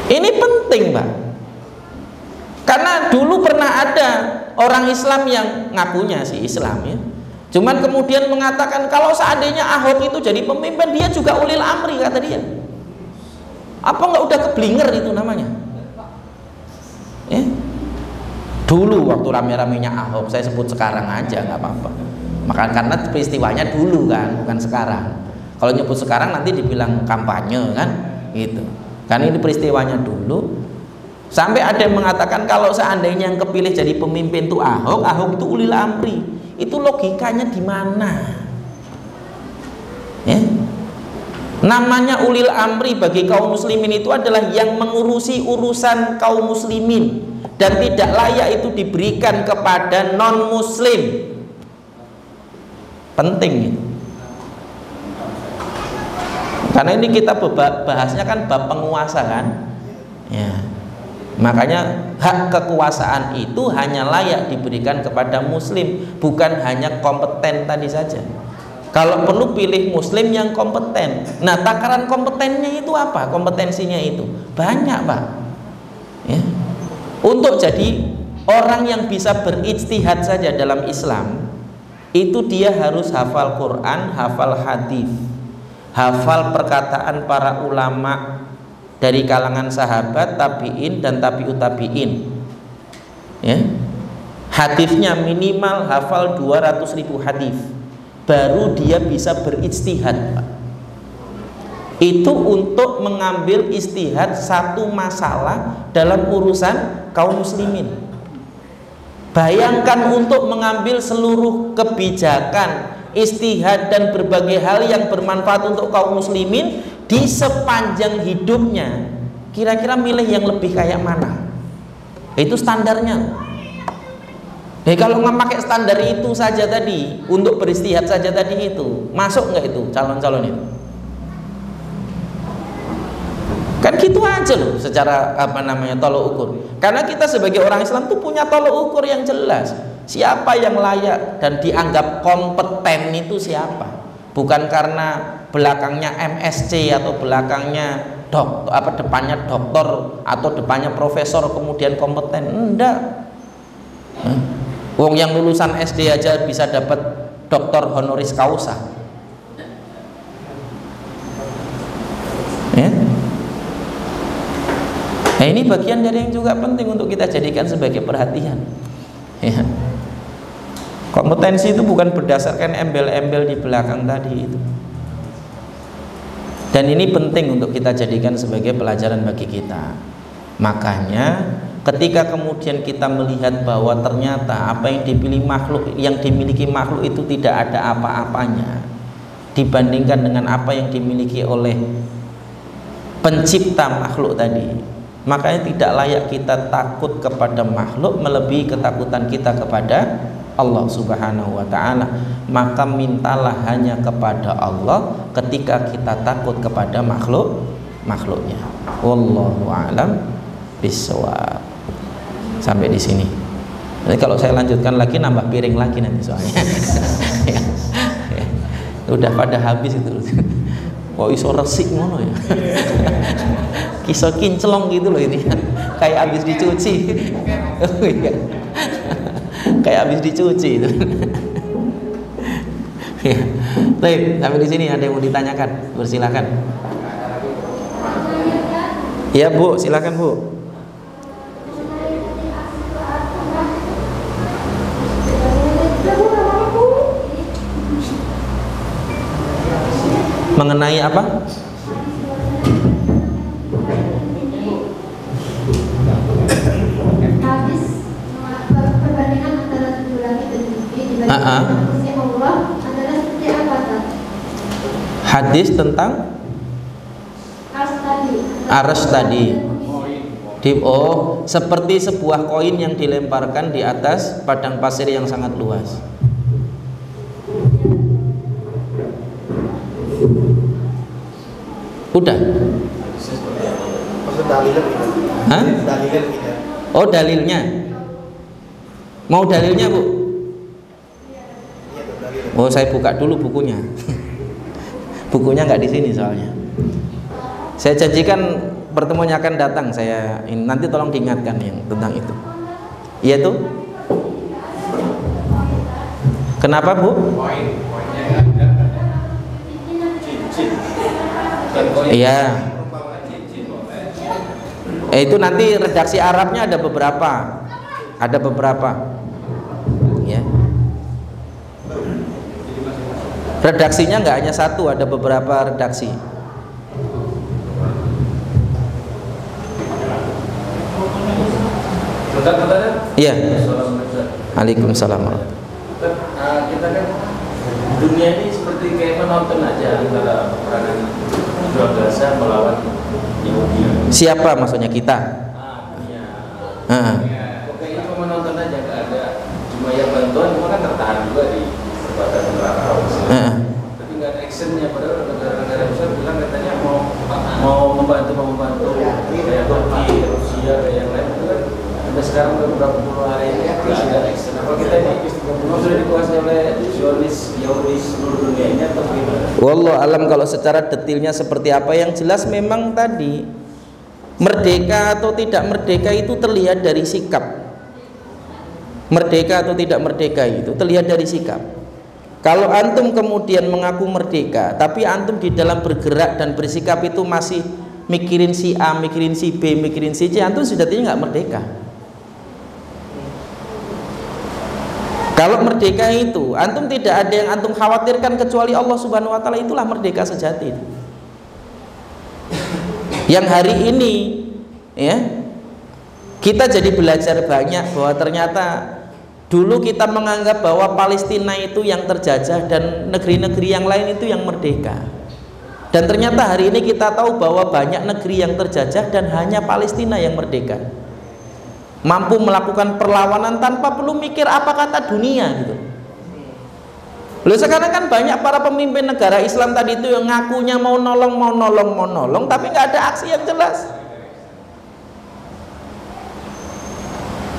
Ini penting, Pak. Karena dulu pernah ada orang Islam yang ngakunya si Islam ya, cuman kemudian mengatakan kalau seandainya Ahok itu jadi pemimpin, dia juga ulil amri, kata dia. Apa nggak udah keblinger itu namanya? Dulu waktu rame-ramenya Ahok, saya sebut sekarang aja nggak apa-apa. Maka karena peristiwanya dulu kan, bukan sekarang. Kalau nyebut sekarang nanti dibilang kampanye kan, gitu. Karena ini peristiwanya dulu. Sampai ada yang mengatakan kalau seandainya yang kepilih jadi pemimpin itu Ahok, Ahok itu ulil amri. Itu logikanya di mana? Namanya ulil amri bagi kaum muslimin itu adalah yang mengurusi urusan kaum muslimin, dan tidak layak itu diberikan kepada non muslim. Penting itu. Karena ini kita bahasnya kan bab penguasa kan ya. Makanya hak kekuasaan itu hanya layak diberikan kepada muslim, bukan hanya kompeten tadi saja. Kalau perlu pilih muslim yang kompeten. Nah, takaran kompetennya itu apa? Kompetensinya itu banyak, Pak ya. Untuk jadi orang yang bisa berijtihad saja dalam Islam, itu dia harus hafal Quran, hafal hadis, hafal perkataan para ulama dari kalangan sahabat, tabi'in dan tabi'ut tabi'in ya. Hadisnya minimal hafal 200.000 hadis, baru dia bisa berijtihad, Pak. Itu untuk mengambil istihad satu masalah dalam urusan kaum muslimin. Bayangkan untuk mengambil seluruh kebijakan, istihad dan berbagai hal yang bermanfaat untuk kaum muslimin di sepanjang hidupnya. Kira-kira milih yang lebih kayak mana? Itu standarnya. Kalau nggak pakai standar itu saja tadi, untuk beristihad saja tadi itu, masuk nggak itu calon-calon itu? Kan gitu aja loh secara tolok ukur. Karena kita sebagai orang Islam tuh punya tolok ukur yang jelas. Siapa yang layak dan dianggap kompeten itu siapa? Bukan karena belakangnya MSc atau belakangnya depannya doktor atau depannya profesor kemudian kompeten. Enggak. Wong yang lulusan SD aja bisa dapat doktor honoris causa. Ya. Nah, ini bagian dari yang juga penting untuk kita jadikan sebagai perhatian ya. Kompetensi itu bukan berdasarkan embel-embel di belakang tadi itu. Dan ini penting untuk kita jadikan sebagai pelajaran bagi kita. Makanya ketika kemudian kita melihat bahwa ternyata apa yang dipilih makhluk, yang dimiliki makhluk itu tidak ada apa-apanya dibandingkan dengan apa yang dimiliki oleh pencipta makhluk tadi, makanya tidak layak kita takut kepada makhluk melebihi ketakutan kita kepada Allah Subhanahu wa ta'ala. Maka mintalah hanya kepada Allah ketika kita takut kepada makhluknya. Wallahu a'lam bishawab. Sampai di sini. Jadi kalau saya lanjutkan lagi nambah piring lagi nanti soalnya. Udah pada habis itu. Kok iso resik ngono ya. Kisah kinclong gitu loh ini. Kayak habis dicuci. Oh iya. Kayak habis dicuci itu. Ya. Baik, sampai di sini ada yang mau ditanyakan? Bersilakan. Ya Bu, silakan Bu. Mengenai apa? Perbandingan antara 7 langit dan bumi dibandingkan kursi Allah adalah seperti apa? Hadis tentang Arsy tadi. Seperti sebuah koin yang dilemparkan di atas padang pasir yang sangat luas. Udah? Hah? Oh, dalilnya. Mau dalilnya, Bu? Oh, saya buka dulu bukunya. Bukunya nggak di sini soalnya. Saya janjikan pertemuannya akan datang. Nanti tolong diingatkan yang tentang itu. Iya tuh? Kenapa, Bu? Iya. Itu nanti redaksi Arabnya ada beberapa. Ya. Redaksinya nggak hanya satu, ada beberapa redaksi. Iya. Waalaikumsalam. Kita kan dunia ini seperti kayak menonton aja antara peperangan jual Gaza melawan Yahudi. Siapa maksudnya kita? Iya. Pokoknya itu menonton aja, nggak ada cuma yang bantuan, cuma kan tertahan juga di perbatasan neraka. Tapi nggak ada actionnya, padahal negara-negara besar bilang katanya mau membantu kayak Turki, Rusia, kayak yang lain itu kan. Sampai sekarang udah beberapa puluh hari ini nggak ada action. Apa kita ini sudah dikuasai oleh Zionis Yahudi seluruh dunia ini atau gimana? Wallahu alam kalau secara detailnya seperti apa. Yang jelas memang tadi merdeka atau tidak merdeka itu terlihat dari sikap. Merdeka atau tidak merdeka itu terlihat dari sikap. Kalau antum kemudian mengaku merdeka, tapi antum di dalam bergerak dan bersikap itu masih mikirin si A, mikirin si B, mikirin si C, antum sejatinya nggak merdeka. Kalau merdeka itu antum tidak ada yang antum khawatirkan kecuali Allah Subhanahu wa taala, itulah merdeka sejati. Yang hari ini ya kita jadi belajar banyak bahwa ternyata dulu kita menganggap bahwa Palestina itu yang terjajah dan negeri-negeri yang lain itu yang merdeka. Dan ternyata hari ini kita tahu bahwa banyak negeri yang terjajah dan hanya Palestina yang merdeka. Mampu melakukan perlawanan tanpa perlu mikir apa kata dunia gitu. Loh, sekarang kan banyak para pemimpin negara Islam tadi itu yang ngakunya mau nolong, tapi nggak ada aksi yang jelas.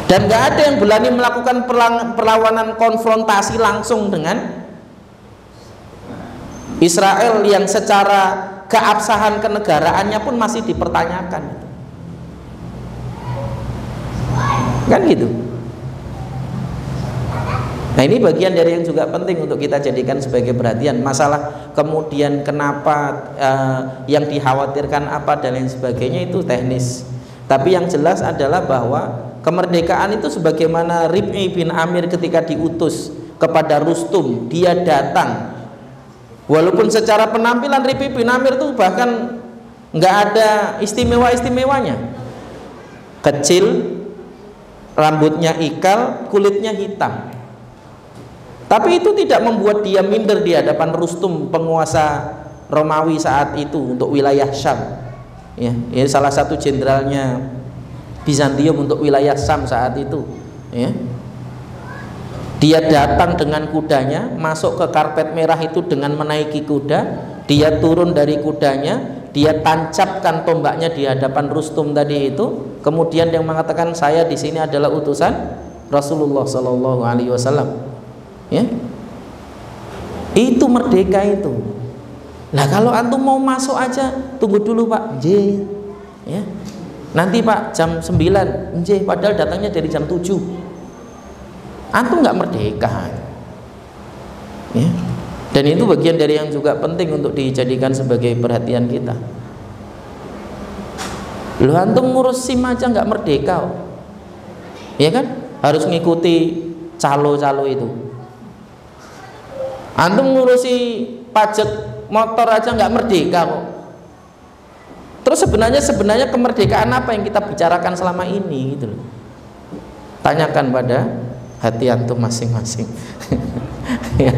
Dan nggak ada yang berani melakukan perlawanan konfrontasi langsung dengan Israel yang secara keabsahan kenegaraannya pun masih dipertanyakan. Kan gitu. Nah, ini bagian dari yang juga penting untuk kita jadikan sebagai perhatian. Masalah kemudian kenapa yang dikhawatirkan apa dan lain sebagainya itu teknis. Tapi yang jelas adalah bahwa kemerdekaan itu sebagaimana Rib'i bin Amir ketika diutus kepada Rustum, dia datang. Walaupun secara penampilan Rib'i bin Amir itu bahkan nggak ada istimewa-istimewanya. Kecil, rambutnya ikal, kulitnya hitam. Tapi itu tidak membuat dia minder di hadapan Rustum, penguasa Romawi saat itu untuk wilayah Syam. Ya, ini salah satu jenderalnya Bizantium untuk wilayah Syam saat itu. Ya. Dia datang dengan kudanya, masuk ke karpet merah itu dengan menaiki kuda. Dia turun dari kudanya, dia tancapkan tombaknya di hadapan Rustum tadi itu. Kemudian yang mengatakan saya di sini adalah utusan Rasulullah Sallallahu Alaihi Wasallam. Ya, itu merdeka itu. Nah, kalau antum mau masuk aja, tunggu dulu Pak. Ya. Nanti Pak jam 9, padahal datangnya dari jam 7. Antum nggak merdeka. Ya. Dan itu bagian dari yang juga penting untuk dijadikan sebagai perhatian kita. Lu antum ngurus SIM aja nggak merdeka, ya kan? Harus ngikuti calo-calo itu. Antum ngurusi pajak motor aja nggak merdeka kok. Terus sebenarnya kemerdekaan apa yang kita bicarakan selama ini gitu loh. Tanyakan pada hati antum masing-masing. Ya.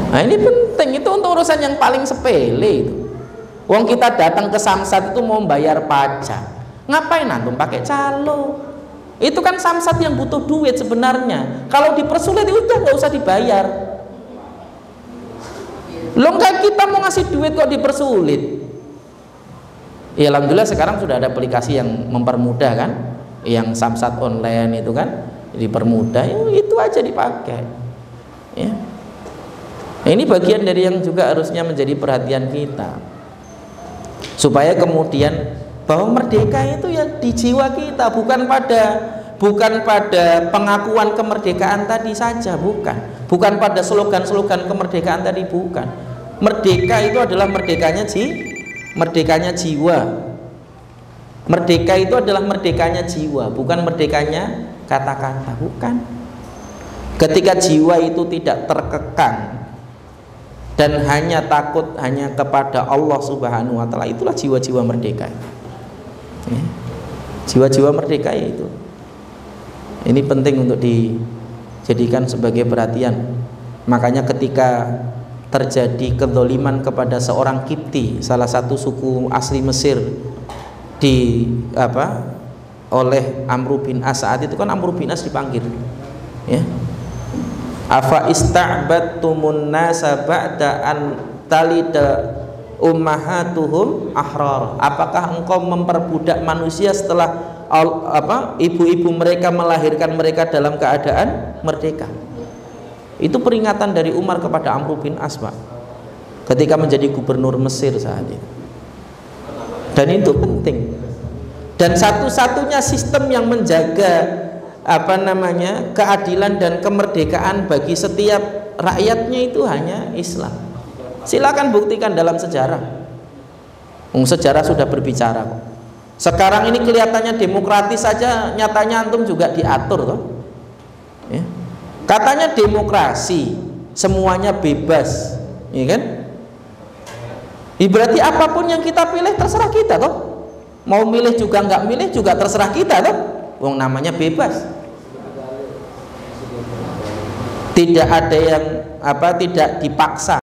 Nah ini penting, itu untuk urusan yang paling sepele itu. Wong kita datang ke Samsat itu mau bayar pajak, ngapain antum pakai calo? Itu kan Samsat yang butuh duit sebenarnya. Kalau dipersulit udah nggak usah dibayar. Lo kan kita mau ngasih duit kok dipersulit. Ya alhamdulillah sekarang sudah ada aplikasi yang mempermudah kan, yang Samsat online itu kan dipermudah, itu aja dipakai. Ya. Nah, ini bagian dari yang juga harusnya menjadi perhatian kita, supaya kemudian bahwa merdeka itu ya di jiwa kita, bukan pada pengakuan kemerdekaan tadi saja, bukan pada slogan-slogan kemerdekaan tadi, bukan. Merdeka itu adalah merdekanya jiwa. Merdeka itu adalah merdekanya jiwa, bukan merdekanya kata-kata, bukan. Ketika jiwa itu tidak terkekang dan hanya takut hanya kepada Allah Subhanahu wa taala, itulah jiwa-jiwa merdeka. Ya. Jiwa-jiwa merdeka itu. Ini penting untuk dijadikan sebagai perhatian. Makanya ketika terjadi kezaliman kepada seorang Kipti, salah satu suku asli Mesir, oleh Amr bin As, saat itu kan Amr bin As dipanggil. Ya. Afa ista'badtumun nasa ba'da an talida ummahatuhum ahrar. Apakah engkau memperbudak manusia setelah ibu-ibu mereka melahirkan mereka dalam keadaan merdeka? Itu peringatan dari Umar kepada Amr bin As, Pak, ketika menjadi gubernur Mesir saat itu. Dan itu penting. Dan satu-satunya sistem yang menjaga keadilan dan kemerdekaan bagi setiap rakyatnya itu hanya Islam. Silakan buktikan dalam sejarah. Sejarah sudah berbicara kok. Sekarang ini kelihatannya demokratis saja, nyatanya antum juga diatur toh. Ya. Katanya demokrasi, semuanya bebas, ya kan? Berarti apapun yang kita pilih terserah kita toh. Mau milih juga nggak milih juga terserah kita toh. Wong namanya bebas. Tidak ada yang tidak dipaksa.